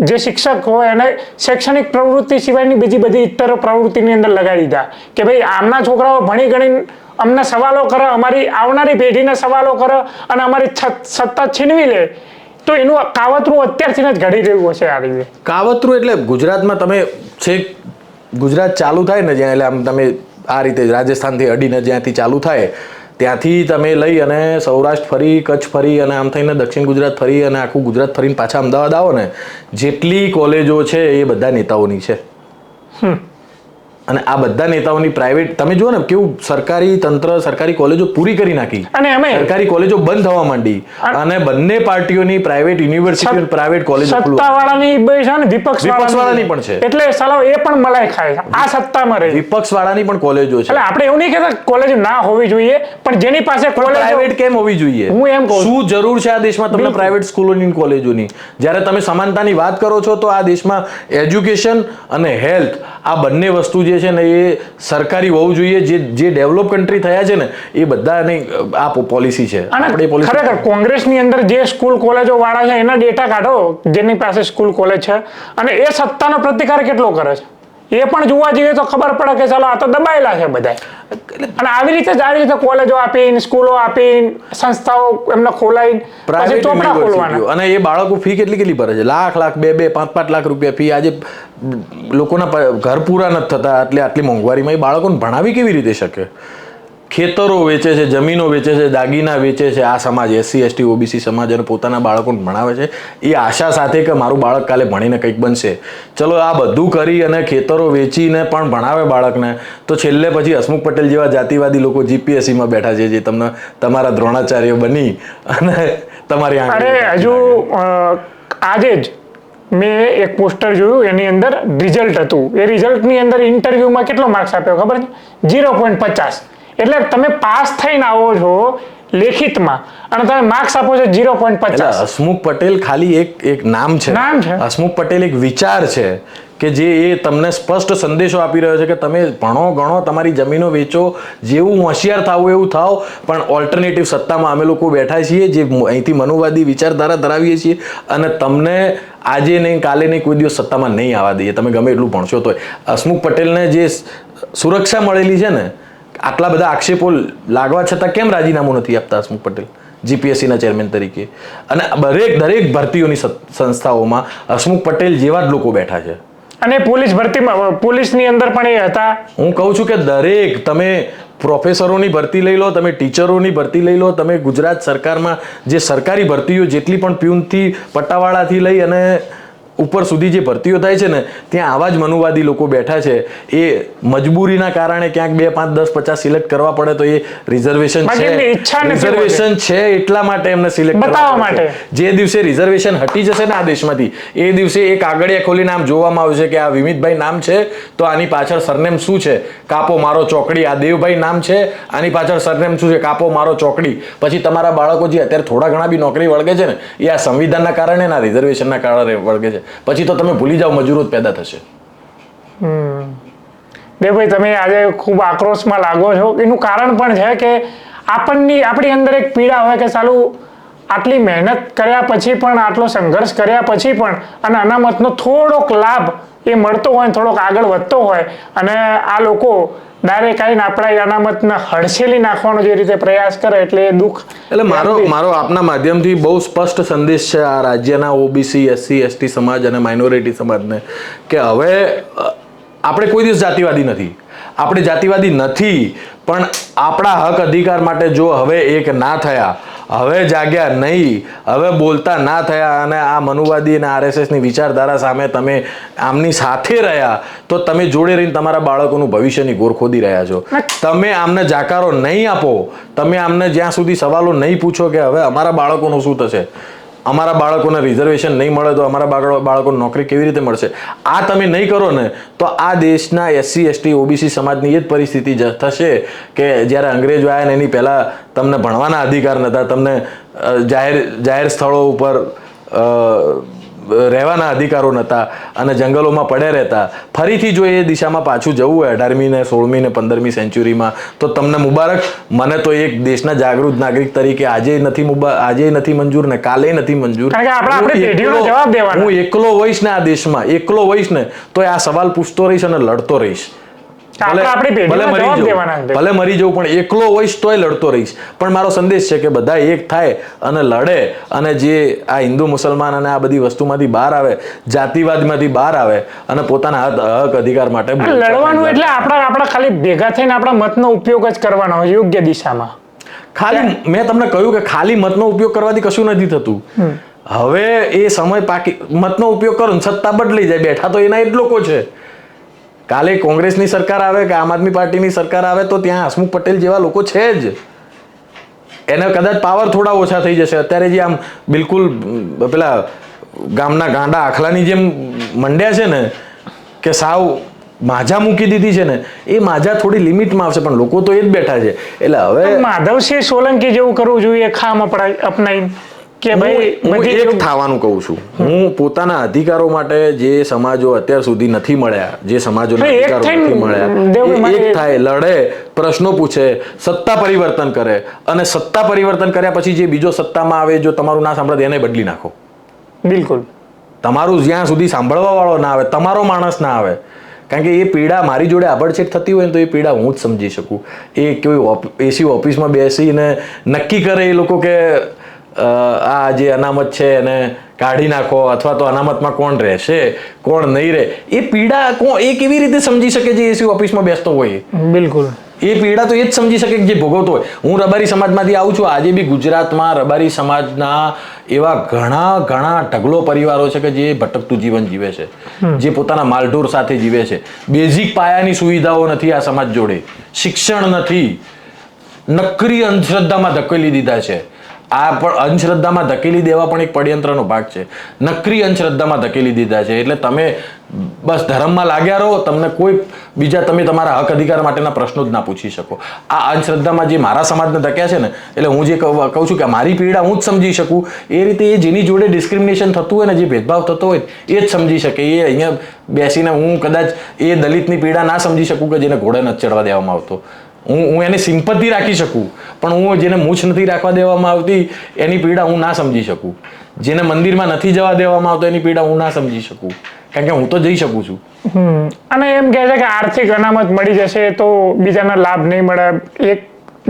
જે શિક્ષક હોય એને શૈક્ષણિક પ્રવૃત્તિ સિવાયની બીજી બધી ઇતર પ્રવૃત્તિની અંદર લગાડી દીધા કે ભાઈ આમના છોકરાઓ ભણી ગણીને અમને સવાલો કરે, અમારી આવનારી પેઢીને સવાલો કરે અને અમારી સત્તા છીનવી લે. તો એનું કાવતરું અત્યારથી જ ઘડી રહ્યું હશે. આ રીતે કાવતરું એટલે ગુજરાતમાં તમે છેક ગુજરાત ચાલુ થાય ને જ્યાં, એટલે આમ તમે આ રીતે રાજસ્થાનથી અડીને જ્યાંથી ચાલુ થાય ત્યાંથી તમે લઈ અને સૌરાષ્ટ્ર ફરી, કચ્છ ફરી અને આમ થઈને દક્ષિણ ગુજરાત ફરી અને આખું ગુજરાત ફરીને પાછા અમદાવાદ આવો ને, જેટલી કોલેજો છે એ બધા નેતાઓની છે. અને આ બધા નેતાઓની પ્રાઇવેટ તમે જુઓ ને કેવું સરકારી તંત્ર સરકારી કોલેજો પૂરી કરી નાખી અને અમે સરકારી કોલેજો બંધ થવા માંડી અને બંને પાર્ટીઓની પ્રાઇવેટ યુનિવર્સિટી અને પ્રાઇવેટ કોલેજો સત્તાવાળાની બે છે ને વિપક્ષવાળાની પણ છે. એટલે સાલો એ પણ મલાઈ ખાય છે આ સત્તામાં રહી. વિપક્ષવાળાની પણ કોલેજો છે. એટલે આપણે એવું નહીં કહેતા કોલેજ ના હોવી જોઈએ પણ જેની પાસે કોલેજ પ્રાઇવેટ કેમ હોવી જોઈએ? હું એમ કહું શું જરૂર છે આ દેશમાં તમને પ્રાઇવેટ સ્કૂલોની કોલેજોની? જ્યારે તમે સમાનતાની વાત કરો છો તો આ દેશમાં એજ્યુકેશન અને હેલ્થ આ બંને વસ્તુ જે છે ને એ સરકારી હોવું જોઈએ. જે ડેવલપ કન્ટ્રી થયા છે ને એ બધાની આ પોલિસી છે. આપણે ખરેખર કોંગ્રેસની અંદર જે સ્કૂલ કોલેજો વાળા છે એના ડેટા કાઢો જેની પાસે સ્કૂલ કોલેજ છે અને એ સત્તાનો પ્રતિકાર કેટલો કરે છે એ પણ જોવા જઈએ તો ખબર પડે કે ચાલો આ તો દબાયેલા છે બધા. અને આવી રીતે કોલેજો આપીને સ્કૂલો આપીને સંસ્થાઓ એમને ખોલાઈને પછી ચોપડા ખોલવાના. અને એ બાળકો ફી કેટલી ભરે છે? લાખ 2-5 લાખ રૂપિયા ફી. આજે લોકોના ઘર પૂરા નથી થતા આટલી મોંઘવારીમાં એ બાળકોને ભણાવી કેવી રીતે શકે? ખેતરો વેચે છે, જમીનો વેચે છે, દાગીના વેચે છે આ સમાજ, SC ST OBC સમાજ, અને પોતાના બાળકોને ભણાવે છે એ આશા સાથે કે મારું બાળક કાલે ભણીને કંઈક બનશે. ચલો આ બધું કરી અને ખેતરો વેચીને પણ ભણાવે બાળકને તો છેલ્લે પછી હસમુખ પટેલ જેવા જાતિવાદી લોકો GPSCમાં બેઠા છે જે તમને તમારા દ્રોણાચાર્ય બની અને તમારી હજુ આજે જ મેં એક પોસ્ટર જોયું એની અંદર રિઝલ્ટ હતું. એ રિઝલ્ટની અંદર ઇન્ટરવ્યુમાં કેટલો માર્ક્સ આપ્યો ખબર છે? 0.50. એટલે તમે પાસ થઈને આવો છો લેખિતમાં અને તમે માર્ક્સ આપો છો 0.50. હસમુખ પટેલ ખાલી એક નામ છે. હસમુખ પટેલ એક વિચાર છે કે જે એ તમને સ્પષ્ટ સંદેશો આપી રહ્યો છે કે તમે ભણો ગણો, તમારી જમીનો વેચો, જેવું હોશિયાર થાવું એવું થાવ, પણ ઓલ્ટરનેટિવ સત્તામાં અમે લોકો બેઠા છીએ જે અહીંથી મનુવાદી વિચારધારા ધરાવીએ છીએ અને તમને આજે નહીં કાલે નહીં કોઈ દિવસ સત્તામાં નહીં આવવા દઈએ તમે ગમે એટલું ભણશો તો. હસમુખ પટેલને જે સુરક્ષા મળેલી છે ને આટલા બધા આક્ષેપો લાગવા છતાં કેમ રાજીનામું નથી આપતા હસમુખ પટેલ GPSCના ચેરમેન તરીકે? અને દરેક ભરતીઓની સંસ્થાઓમાં હસમુખ પટેલ જેવા જ લોકો બેઠા છે. અને પોલીસની અંદર પણ એ હતા. હું કહું છું કે દરેક તમે પ્રોફેસરોની ભરતી લઈ લો, તમે ટીચરોની ભરતી લઈ લો, તમે ગુજરાત સરકારમાં જે સરકારી ભરતીઓ જેટલી પણ પ્યુનથી પટ્ટાવાળાથી લઈ અને ઉપર સુધી જે ભરતીઓ થાય છે ને ત્યાં આવા જ મનુવાદી લોકો બેઠા છે. એ મજબૂરીના કારણે ક્યાંક 2, 5, 10, 50 સિલેક્ટ કરવા પડે તો એ રિઝર્વેશન છે એટલા માટે એમને સિલેક્ટ કરવા માટે. જે દિવસે રિઝર્વેશન હટી જશે ને આ દેશમાંથી એ દિવસે એક કાગળિયા ખોલીને આમ જોવામાં આવશે કે આ વિમિતભાઈ નામ છે તો આની પાછળ સરનેમ શું છે? કાપો મારો ચોકડી. આ દેવભાઈ નામ છે, આની પાછળ સરનેમ શું છે? કાપો મારો ચોકડી. પછી તમારા બાળકો જે અત્યારે થોડા ઘણા બી નોકરી વળગે છે ને એ આ સંવિધાનના કારણે ના રિઝર્વેશનના કારણે વળગે છે. પછી તો તમે ભૂલી જાઓ મજૂરો જ પેદા થશે. દેવભાઈ તમે આજે ખૂબ આક્રોશમાં લાગો છો. એનું કારણ પણ છે કે આપણી અંદર એક પીડા હોય કે સાલું આટલી મહેનત કર્યા પછી પણ આટલો સંઘર્ષ કર્યા પછી પણ અને અનામતનો થોડોક લાભ એ મળતો હોય થોડોક આગળ વધતો હોય અને આ લોકો ડાયરેક્ટ આવીને આપણા અનામતને હડસેલી નાખવાનો જે રીતે પ્રયાસ કરે એટલે એ દુઃખ. એટલે મારો આપના માધ્યમથી બહુ સ્પષ્ટ સંદેશ છે આ રાજ્યના OBC SC ST સમાજ અને માઇનોરિટી સમાજને કે હવે આપણે કોઈ દિવસ જાતિવાદી નથી. આપણે જાતિવાદી નથી પણ આપણા હક અધિકાર માટે જો હવે એક ના થયા, હવે જાગ્યા નહીં, હવે બોલતા ના થયા અને આ મનુવાદી અને RSSની વિચારધારા સામે તમે આમની સાથે રહ્યા તો તમે જોડે રહીને તમારા બાળકોનું ભવિષ્યની ગોર ખોદી રહ્યા છો. તમે આમને જાકારો નહીં આપો, તમે આમને જ્યાં સુધી સવાલો નહીં પૂછો કે હવે અમારા બાળકોનું શું થશે, અમારા બાળકોને રિઝર્વેશન નહીં મળે તો અમારા બાળકોને નોકરી કેવી રીતે મળશે, આ તમે નહીં કરો ને તો આ દેશના SC ST OBC સમાજની એ જ પરિસ્થિતિ થશે કે જ્યારે અંગ્રેજો આવ્યા ને એની પહેલાં તમને ભણવાના અધિકાર નહોતા, તમને જાહેર સ્થળો ઉપર રહેવાના અધિકારો નહોતા અને જંગલોમાં પડ્યા રહેતા. ફરીથી જો એ દિશામાં પાછું જવું હોય 18મી ને 16મી ને 15મી સેન્ચુરીમાં તો તમને મુબારક. મને તો એક દેશના જાગૃત નાગરિક તરીકે આજે નથી મંજૂર ને કાલે નથી મંજૂર. હું એકલો હોઈશ ને આ દેશમાં, એકલો હોઈશ ને તો આ સવાલ પૂછતો રહીશ અને લડતો રહીશ. ભલે મરી જવું પણ એકલો હોઈશ તોય લડતો રહીશ. પણ મારો સંદેશ છે કે બધા એક થાય અને લડે અને જે આ હિન્દુ મુસલમાન અને આ બધી વસ્તુમાંથી બહાર આવે, જાતિવાદમાંથી બહાર આવે અને પોતાના હક અધિકાર માટે લડવાનું. એટલે આપણા ખાલી ભેગા થઈને આપણા મતનો ઉપયોગ જ કરવાનો હોય યોગ્ય દિશામાં. ખાલી મેં તમને કહ્યું કે ખાલી મતનો ઉપયોગ કરવાથી કશું નથી થતું. હવે એ સમય મતનો ઉપયોગ કરો ને સત્તા બદલી જાય, બેઠા તો એના જ લોકો છે. કાલે કોંગ્રેસની સરકાર આવે કે આમ આદમી પાર્ટીની સરકાર આવે તો ત્યાં હસમુખ પટેલ જેવા લોકો છે જ. એને કદાચ પાવર થોડા ઓછા થઈ જશે. અત્યારે જે આમ બિલકુલ પેલા ગામના ગાંડા આખલાની જેમ મંડ્યા છે ને કે સાવ માજા મૂકી દીધી છે ને, એ માજા થોડી લિમિટમાં આવશે, પણ લોકો તો એ જ બેઠા છે. એટલે હવે માધવસિંહ સોલંકી જેવું કરવું જોઈએ, ખામ અપનાવી કે ભાઈ હું એક થવાનું કહું છું. હું પોતાના અધિકારો માટે જે સમાજો અત્યાર સુધી નથી મળ્યા, જે સમાજોના અધિકારો નથી મળ્યા, એક થાય, લડે, પ્રશ્નો પૂછે, સત્તા પરિવર્તન કરે, અને સત્તા પરિવર્તન કર્યા પછી જે બીજો સત્તામાં આવે, જો તમારું ના સાંભળે એને બદલી નાખો. બિલકુલ. તમારું જ્યાં સુધી સાંભળવા વાળો ના આવે, તમારો માણસ ના આવે, કારણ કે એ પીડા મારી જોડે આબડછેટ થતી હોય ને તો એ પીડા હું જ સમજી શકું. એ કોઈ એસી ઓફિસમાં બેસીને નક્કી કરે એ લોકો કે આ જે અનામત છે એને કાઢી નાખો, અથવા તો અનામતમાં કોણ રહેશે કોણ નહીં રહે, એ પીડા એ કેવી રીતે સમજી શકે જે એસી ઓફિસમાં બેસતો હોય? બિલકુલ. એ પીડા તો એ જ સમજી શકે કે જે ભોગવતો હોય. હું રબારી સમાજમાંથી આવું છું. આજે બી ગુજરાતમાં રબારી સમાજના એવા ઘણા ઢગલો પરિવારો છે કે જે ભટકતું જીવન જીવે છે, જે પોતાના માલઢોર સાથે જીવે છે. બેઝિક પાયાની સુવિધાઓ નથી આ સમાજ જોડે, શિક્ષણ નથી, નકરી અંધશ્રદ્ધામાં ધકેલી દીધા છે. આ પણ અંધશ્રદ્ધામાં ધકેલી દેવા પણ એક પડયંત્રનો ભાગ છે. નકરી અંધશ્રદ્ધામાં ધકેલી દીધા છે. એટલે તમે બસ ધર્મમાં લાગ્યા રહો, તમને કોઈ બીજા તમે તમારા હક અધિકાર માટેના પ્રશ્નો જ ના પૂછી શકો. આ અંધશ્રદ્ધામાં જે મારા સમાજને ધક્યા છે ને, એટલે હું જે કહું છું કે મારી પીડા હું જ સમજી શકું, એ રીતે એ જેની જોડે ડિસ્ક્રિમિનેશન થતું હોય ને, જે ભેદભાવ થતો હોય એ જ સમજી શકે. એ અહીંયા બેસીને હું કદાચ એ દલિતની પીડા ના સમજી શકું કે જેને ઘોડે નથી ચડવા દેવામાં આવતો. હું એને સિમ્પથી રાખી શકું, પણ હું જેને મૂછ નથી રાખવા દેવામાં આવતી એની પીડા હું ના સમજી શકું. જેને મંદિરમાં નથી જવા દેવામાં આવતો એની પીડા હું ના સમજી શકું, કારણ કે હું તો જઈ શકું છું. અને એમ કહે છે કે આર્થિક અનામત મળી જશે તો બીજાને લાભ નહીં મળે. એક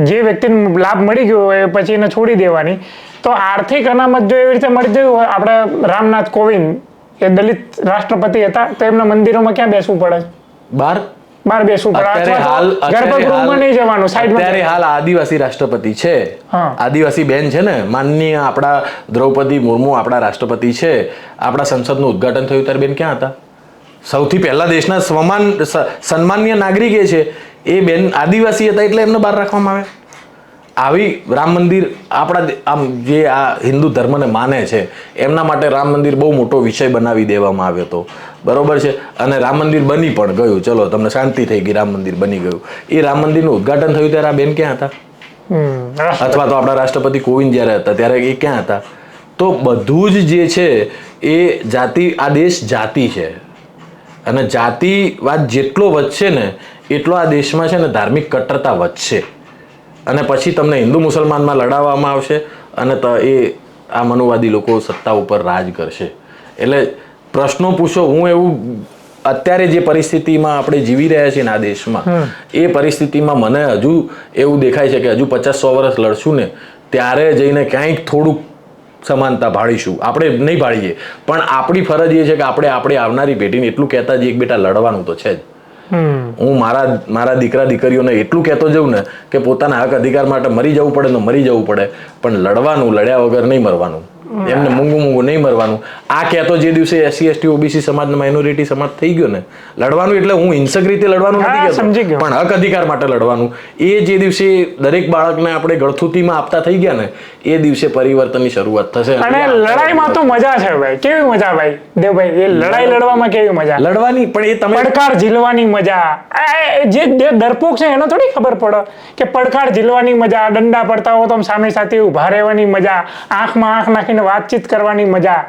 જે વ્યક્તિને લાભ મળી ગયો હોય પછી એને છોડી દેવાની. તો આર્થિક અનામત જો એવી રીતે મળી ગયું હોય, આપણે રામનાથ કોવિંદ એ દલિત રાષ્ટ્રપતિ હતા તો એમના મંદિરોમાં ક્યાં બેસવું પડે? બહાર બેસવું પડે. અત્યારે હાલ આદિવાસી રાષ્ટ્રપતિ છે, આદિવાસી બેન છે ને, માનનીય આપણા દ્રૌપદી મુર્મુ આપણા રાષ્ટ્રપતિ છે. આપણા સંસદનું ઉદ્ઘાટન થયું ત્યારે બેન ક્યાં હતા? સૌથી પહેલા દેશના સન્માનીય નાગરિક એ છે, એ બેન આદિવાસી હતા એટલે એમને બહાર રાખવામાં આવે. આવી રામ મંદિર આપણા આમ જે આ હિન્દુ ધર્મને માને છે એમના માટે રામ મંદિર બહુ મોટો વિષય બનાવી દેવામાં આવ્યો હતો, બરોબર છે. અને રામ મંદિર બની પણ ગયું, ચલો તમને શાંતિ થઈ ગઈ, રામ મંદિર બની ગયું. એ રામ મંદિરનું ઉદ્ઘાટન થયું ત્યારે આ બેન ક્યાં હતા? અથવા તો આપણા રાષ્ટ્રપતિ કોવિંદ જ્યારે હતા ત્યારે એ ક્યાં હતા? તો બધું જ જે છે એ જાતિ, આ દેશ જાતિ છે, અને જાતિવાદ જેટલો વધશે ને એટલો આ દેશમાં છે ને ધાર્મિક કટ્ટરતા વધશે, અને પછી તમને હિન્દુ મુસલમાનમાં લડાવવામાં આવશે, અને એ આ મનુવાદી લોકો સત્તા ઉપર રાજ કરશે. એટલે પ્રશ્નો પૂછો. હું એવું અત્યારે જે પરિસ્થિતિમાં આપણે જીવી રહ્યા છીએ ને આ દેશમાં, એ પરિસ્થિતિમાં મને હજુ એવું દેખાય છે કે હજુ 50-100 વર્ષ લડશું ને ત્યારે જઈને ક્યાંક થોડુંક સમાનતા ભાળીશું. આપણે નહીં ભાળીએ, પણ આપણી ફરજ એ છે કે આપણે આવનારી પેઢીને એટલું કહેતા જઈએ કે બેટા લડવાનું તો છે જ. હું મારા દીકરા દીકરીઓને એટલું કહેતો જઉં ને કે પોતાના હક અધિકાર માટે મરી જવું પડે તો મરી જવું પડે, પણ લડવાનું, લડ્યા વગર નહીં મરવાનું, એમને મૂંગું નહીં મરવાનું. આ કહેતો જે દિવસે SC ST OBC સમાજનો માઇનોરિટી સમાજ થઈ ગયો ને, લડવાનું એટલે હું હિંસક રીતે લડવાનું નથી કહેતો, પણ હક અધિકાર માટે લડવાનું. એ જે દિવસે દરેક બાળકને આપણે ગળથુતીમાં આપતા થઈ ગયા ને, એ દિવસે પરિવર્તનની શરૂઆત થશે. અને લડાઈમાં તો મજા છે ભાઈ, કેવી મજા ભાઈ દેવભાઈ, એ લડાઈ લડવામાં કેવી મજા લડવાની, પણ એ તમે પડકાર ઝીલવાની મજા. જે ડરપોક છે એને થોડી ખબર પડે કે પડકાર ઝીલવાની મજા, ડંડા પડતા હો તો સામે સાથે ઉભા રહેવાની મજા, આંખમાં આંખ નાખીને વાતચીત કરવાની મજા.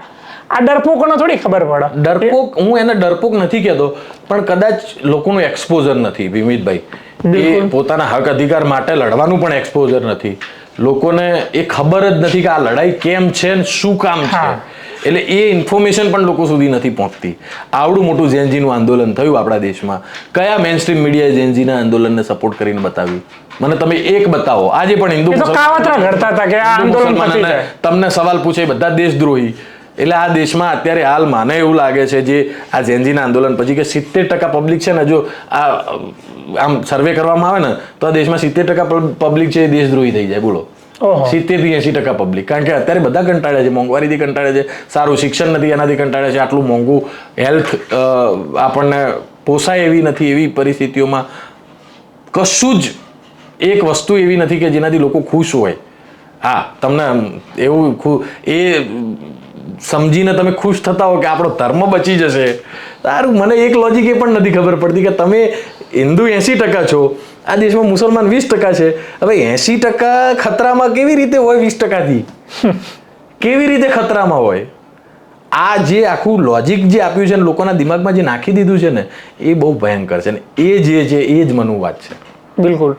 આ ડરપોકોને થોડી ખબર પડે. ડરપોક, હું એને ડરપોક નથી કહેતો, પણ કદાચ લોકોનું એક્સપોઝર નથી વિમિતભાઈ. એ પોતાના હક અધિકાર માટે લડવાનું પણ એક્સપોઝર નથી. લોકોને એ ખબર જ નથી કે આ લડાઈ કેમ છે ને શું કામ છે. એટલે એ ઇન્ફોર્મેશન પણ લોકો સુધી નથી પહોંચતી. આવડું મોટું ઝેનજીનું આંદોલન થયું આપણા દેશમાં, કયા મેઇન સ્ટ્રીમ મીડિયાએ ઝેનજીના આંદોલનને સપોર્ટ કરીને બતાવ્યું? મને તમે એક બતાવો. આજે પણ હિન્દુ મુસલમાન તમને સવાલ પૂછે બધા દેશદ્રોહી. એટલે આ દેશમાં અત્યારે હાલ મને એવું લાગે છે જે આ ઝેનજીના આંદોલન પછી કે 70% પબ્લિક છે ને, જો આ આમ સર્વે કરવામાં આવે ને તો આ દેશમાં 70% પબ્લિક છે એ દેશદ્રોહી થઈ જાય. બોલો, 70 થી 80% પબ્લિક. કારણ કે અત્યારે બધા કંટાળે છે, મોંઘવારીથી કંટાળે છે, સારું શિક્ષણ નથી એનાથી કંટાળે છે, આટલું મોંઘું હેલ્થ આપણને પોસાય એવી નથી. એવી પરિસ્થિતિઓમાં કશું જ એક વસ્તુ એવી નથી કે જેનાથી લોકો ખુશ હોય. હા, તમને એવું એ સમજીને તમે ખુશ થતા હો કે આપણો ધર્મ બચી જશે. સારું, મને એક લોજિક એ પણ નથી ખબર પડતી કે તમે હિન્દુ 80% છો, આ દેશમાં મુસલમાન 20% છે. હવે 80% ખતરામાં કેવી રીતે હોય 20%થી? કેવી રીતે ખતરામાં હોય? આ જે આખું લોજિક જે આપ્યું છે ને લોકોના દિમાગમાં જે નાખી દીધું છે ને એ બહુ ભયંકર છે. ને એ જે છે એ જ મનુવાદ છે. બિલકુલ.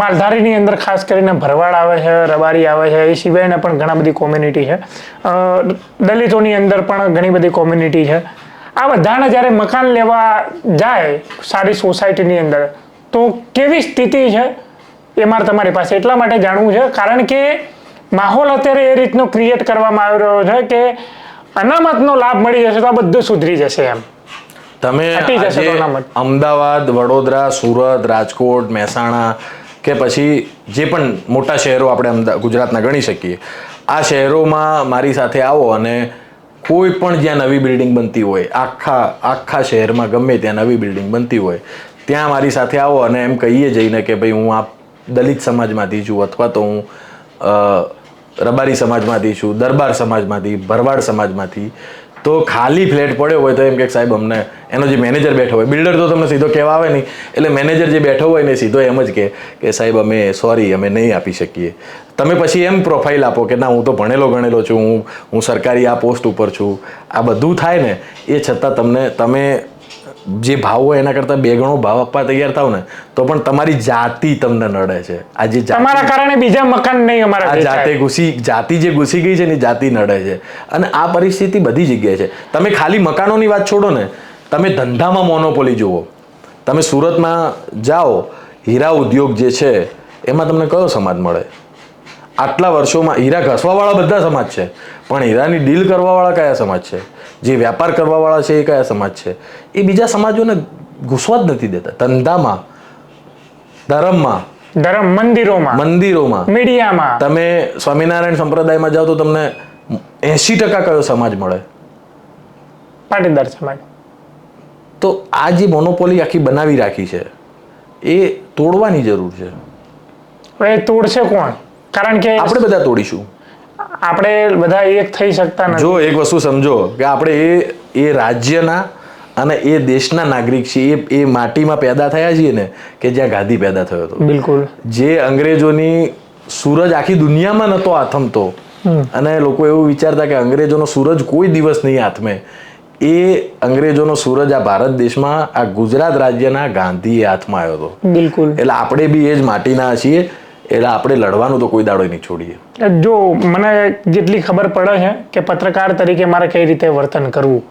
માલધારીની અંદર ખાસ કરીને ભરવાડ આવે છે, રબારી આવે છે, એ સિવાયના પણ ઘણા બધી કોમ્યુનિટી છે. દલિતોની અંદર પણ ઘણી બધી કોમ્યુનિટી છે. આ બધાને જ્યારે મકાન લેવા જાય સારી સોસાયટીની અંદર તો કેવી સ્થિતિ છે એ મારે તમારી પાસે એટલા માટે જાણવું છે કારણ કે માહોલ અત્યારે એ રીતનો ક્રિએટ કરવામાં આવી રહ્યો છે કે અનામતનો લાભ મળી જશે તો આ બધું સુધરી જશે એમ. તમે અમદાવાદ, વડોદરા, સુરત, રાજકોટ, મહેસાણા કે પછી જે પણ મોટા શહેરો આપણે ગુજરાતના ગણી શકીએ, આ શહેરોમાં મારી સાથે આવો અને કોઈ પણ જ્યાં નવી બિલ્ડિંગ બનતી હોય, આખા શહેરમાં ગમે ત્યાં નવી બિલ્ડિંગ બનતી હોય ત્યાં મારી સાથે આવો અને એમ કહીએ જઈને કે ભાઈ હું આ દલિત સમાજમાંથી છું અથવા તો હું રબારી સમાજમાંથી છું, દરબાર સમાજમાંથી, ભરવાડ સમાજમાંથી, તો ખાલી ફ્લેટ પડ્યો હોય તો એમ કે સાહેબ અમને, એનો જે મેનેજર બેઠો હોય, બિલ્ડર તો તમને સીધો કહેવા આવે નહીં, એટલે મેનેજર જે બેઠો હોય ને સીધો એમ જ કે સાહેબ અમે સોરી અમે નહીં આપી શકીએ. તમે પછી એમ પ્રોફાઇલ આપો કે ના હું તો ભણેલો ગણેલો છું, હું સરકારી આ પોસ્ટ ઉપર છું. આ બધું થાય ને એ છતાં તમે જે ભાવ હોય એના કરતાં 2 ગણો ભાવ આપવા તૈયાર થાવ ને તો પણ તમારી જાતિ તમને નડે છે. આ જે તમારા કારણે બીજા મકાન નહીં અમારા જાતિ જે ઘૂસી ગઈ છે ને જાતિ નડે છે. અને આ પરિસ્થિતિ બધી જગ્યાએ છે. તમે ખાલી મકાનોની વાત છોડો ને, તમે ધંધામાં મોનોપોલી જુઓ. તમે સુરતમાં જાઓ, હીરા ઉદ્યોગ જે છે એમાં તમને કયો સમાજ મળે? આટલા વર્ષોમાં હીરા ઘસવાવાળા બધા સમાજ છે, પણ હીરાની ડીલ કરવાવાળા કયા સમાજ છે? જે વ્યાપાર કરવાવાળા છે એ કયા સમાજ છે? એ બીજા સમાજોને ઘૂસવા જ નથી દેતા. ધંધામાં, મંદિરોમાં, મીડિયામાં. તમે સ્વામિનારાયણ સંપ્રદાયમાં જાઓ તો તમને 80% કયો સમાજ મળે? પાટીદાર સમાજ. તો આ જે મોનોપોલી આખી બનાવી રાખી છે એ તોડવાની જરૂર છે. એ તોડશે કોણ? કારણ કે આપણે બધા તોડીશું. આપણે બધા એક થઈ શકતા નથી. જો એક વસ્તુ સમજો કે આપણે એ રાજ્યના અને એ દેશના નાગરિક છીએ. એ માટીમાં પેદા થયા છીએ ને કે જ્યાં ગાંધી પેદા થયો હતો. બિલકુલ. જે અંગ્રેજોની સૂરજ આખી દુનિયામાં નતો આથમતો અને લોકો એવું વિચારતા કે અંગ્રેજોનો સૂરજ કોઈ દિવસ નહીં આથમે. એ અંગ્રેજોનો સૂરજ આ ભારત દેશમાં, આ ગુજરાત રાજ્યના ગાંધીએ હાથમાં આવ્યો હતો. બિલકુલ. એટલે આપણે બી એ જ માટીના છીએ. એટલે આપણે લડવાનું તો કોઈ દાડો નહીં છોડીએ. જો મને જેટલી ખબર પડે છે કે પત્રકાર તરીકે મારે કઈ રીતે વર્તન કરવું,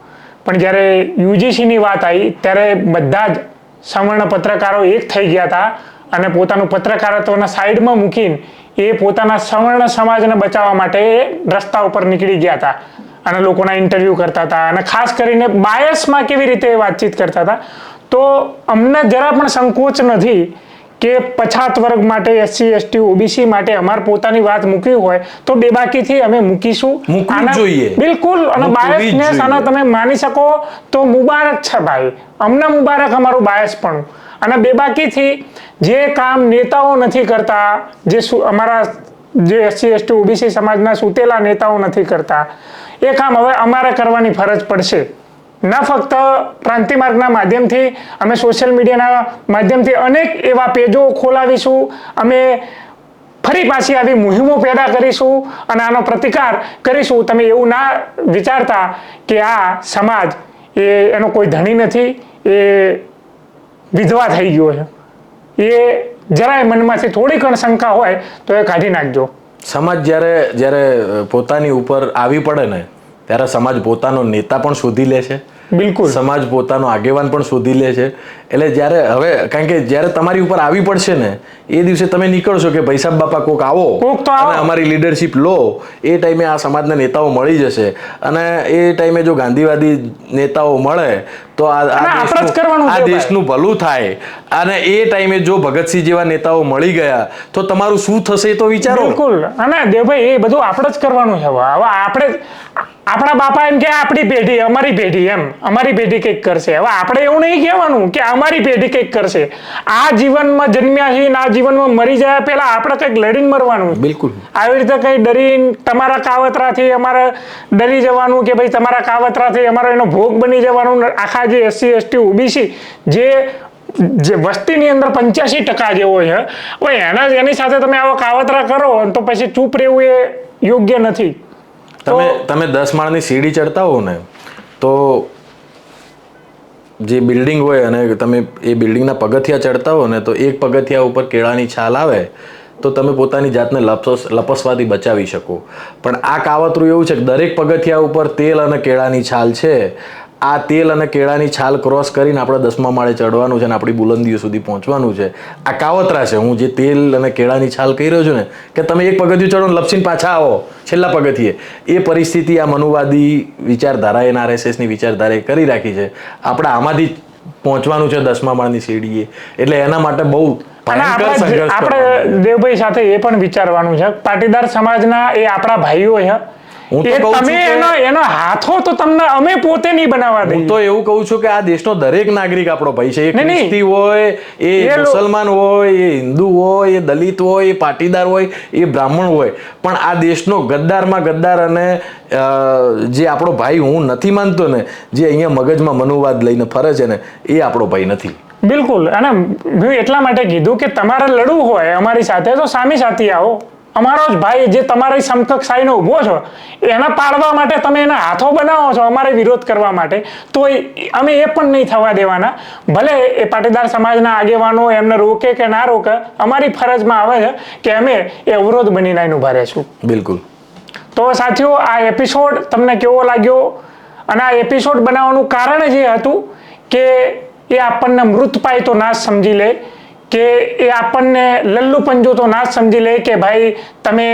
પણ જ્યારે યુજીસીની વાત આવી ત્યારે બધા જ સવર્ણ પત્રકારો એક થઈ ગયા હતા અને પોતાનું પત્રકારત્વના સાઈડમાં મૂકીને એ પોતાના સવર્ણ સમાજને બચાવવા માટે રસ્તા ઉપર નીકળી ગયા હતા અને લોકોના ઇન્ટરવ્યૂ કરતા હતા અને ખાસ કરીને બાયસમાં કેવી રીતે વાતચીત કરતા હતા. તો અમને જરા પણ સંકોચ નથી કે પછાત વર્ગ માટે, SC ST OBC માટે અમારે પોતાની વાત મૂકવી હોય તો બેબાકીથી અમે મૂકીશું. જોઈએ બિલકુલ. અને બાયસનેસ આના તમે માની શકો તો મુબારક છે ભાઈ, અમને મુબારક અમારું બાયસ પણ. અને બેબાકીથી જે કામ નેતાઓ નથી કરતા, જે અમારા જે SC ST OBC સમાજના સૂતેલા નેતાઓ નથી કરતા, એ કામ હવે અમારે કરવાની ફરજ પડશે. ન ફક્ત ક્રાંતિ માર્ગના માધ્યમથી, અમે સોશિયલ મીડિયાના માધ્યમથી અનેક એવા પેજો ખોલાવીશું, અમે ફરી પાછી આવી મુહિમો પેદા કરીશું અને આનો પ્રતિકાર કરીશું. તમે એવું ના વિચારતા કે આ સમાજ એનો કોઈ ધણી નથી, એ વિધવા થઈ ગયો છે. એ જરાય મનમાંથી થોડી ઘણી શંકા હોય તો એ કાઢી નાખજો. સમાજ જ્યારે પોતાની ઉપર આવી પડે ને ત્યારે સમાજ પોતાનો નેતા પણ શોધી લે છે. બિલકુલ. સમાજ પોતાનો આગેવાન પણ શોધી લે છે. એટલે જ્યારે હવે કારણ કે જ્યારે તમારી ઉપર આવી પડશે ને એ દિવસે તમે નીકળશો કે ભાઈ સાહેબ બાપા કોક આવો અને અમારી લીડરશિપ લો, એ ટાઈમે આ સમાજના નેતાઓ મળી જશે. અને એ ટાઈમે જો ગાંધીવાદી નેતાઓ મળે તો આ દેશનું ભલું થાય. અને એ ટાઈમે જો ભગતસિંહ જેવા નેતાઓ મળી ગયા તો તમારું શું થશે તો વિચારો. બિલકુલ. અને દેવભાઈ એ બધું આપણે જ કરવાનું છે. હવે આપણે આપણા બાપા એમ કે આપણી પેઢી અમારી પેઢી એમ અમારી પેઢી કંઈક કરશે. હવે આપણે એવું નહીં કહેવાનું કે અમારી પેઢી કંઈક કરશે. આ જીવનમાં જન્મ્યા છીએ ને આ જીવનમાં મરી જાય પહેલા આપણે કંઈક લડીને મરવાનું. બિલકુલ. આવી રીતે કંઈ ડરીને તમારા કાવતરાથી અમારે ડરી જવાનું કે ભાઈ તમારા કાવતરાથી અમારો એનો ભોગ બની જવાનું. આખા જે SC ST OBC જે વસ્તીની અંદર 85% જેવો છે, હવે એની સાથે તમે આવા કાવતરા કરો તો પછી ચૂપ રહેવું એ યોગ્ય નથી. તમે 10 માળની સીડી ચડતા હો ને તો જે બિલ્ડિંગ હોય અને તમે એ બિલ્ડિંગના પગથિયા ચડતા હો ને તો એક પગથિયા ઉપર કેળાની છાલ આવે તો તમે પોતાની જાતને લપસવાથી બચાવી શકો. પણ આ કાવતરું એવું છે કે દરેક પગથિયા ઉપર તેલ અને કેળાની છાલ છે. આ તેલ અને કેળાની છાલ ક્રોસ કરીને આપણે 10મા માળે ચડવાનું છે અને આપણી બુલંદીઓ સુધી પહોંચવાનું છે. આ કાવતરા છે. હું જે તેલ અને કેળાની છાલ કહી રહ્યો છું ને કે તમે એક પગથિયું ચડો ને લપસીને પાછા આવો છેલ્લા પગથિયે, એ પરિસ્થિતિ આ મનુવાદી વિચારધારાએ અને RSSની વિચારધારાએ કરી રાખી છે. આપણે આમાંથી પહોંચવાનું છે 10મા માળની સીડીએ. એટલે એના માટે બહુ આપણે દેવભાઈ સાથે એ પણ વિચારવાનું છે, પાટીદાર સમાજના એ આપણા ભાઈઓ છે. એનો હાથો તો તમને અમે પોતે નહીં બનાવવા દઈએ. હું તો એવું કહું છું કે આ દેશનો દરેક નાગરિક આપણો ભાઈ છે. એ ખ્રિસ્તી હોય, એ મુસલમાન હોય, એ હિન્દુ હોય, એ દલિત હોય, એ પાટીદાર હોય, એ બ્રાહ્મણ હોય, પણ આ દેશનો ગદ્દારમાં ગદ્દાર અને જે આપણો ભાઈ હું નથી માનતો ને, જે અહીંયા મગજમાં મનુવાદ લઈને ફરે છે ને, એ આપણો ભાઈ નથી. બિલકુલ. અને મેં એટલા માટે કીધું કે તમારે લડવું હોય અમારી સાથે તો સામી સાથી આવો. અમારો જ ભાઈ જે તમારી સમકક્ષ આવીને ઊભો છો એના પાડવા માટે તમે એના હાથો બનાવો છો અમારે વિરોધ કરવા માટે, તો અમે એ પણ નહીં થવા દેવાના. ભલે એ પાટીદાર સમાજના આગેવાનો એમને રોકે કે ના રોકે, અમારી ફરજમાં આવે છે કે અમે એ અવરોધ બનીને આવીને ઊભા રહીશું. બિલકુલ. તો સાથીઓ, આ એપિસોડ તમને કેવો લાગ્યો? અને આ એપિસોડ બનાવવાનું કારણ જે હતું કે એ આપણને મૃતપાય તો ના સમજી લે, કે એ આપણને લલ્લુ પંજો તો ના સમજી લે કે ભાઈ તમે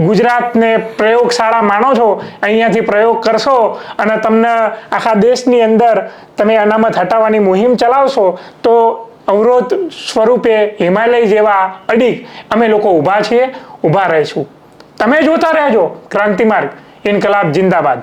ગુજરાતને પ્રયોગશાળા માનો છો, અહીંયાથી પ્રયોગ કરશો અને તમને આખા દેશની અંદર તમે અનામત હટાવવાની મુહિમ ચલાવશો તો અવરોધ સ્વરૂપે હિમાલય જેવા અડીક અમે લોકો ઊભા છીએ, ઊભા રહીશું. તમે જોતા રહેજો ક્રાંતિમાર્ગ. ઇન્કલાબ જિંદાબાદ.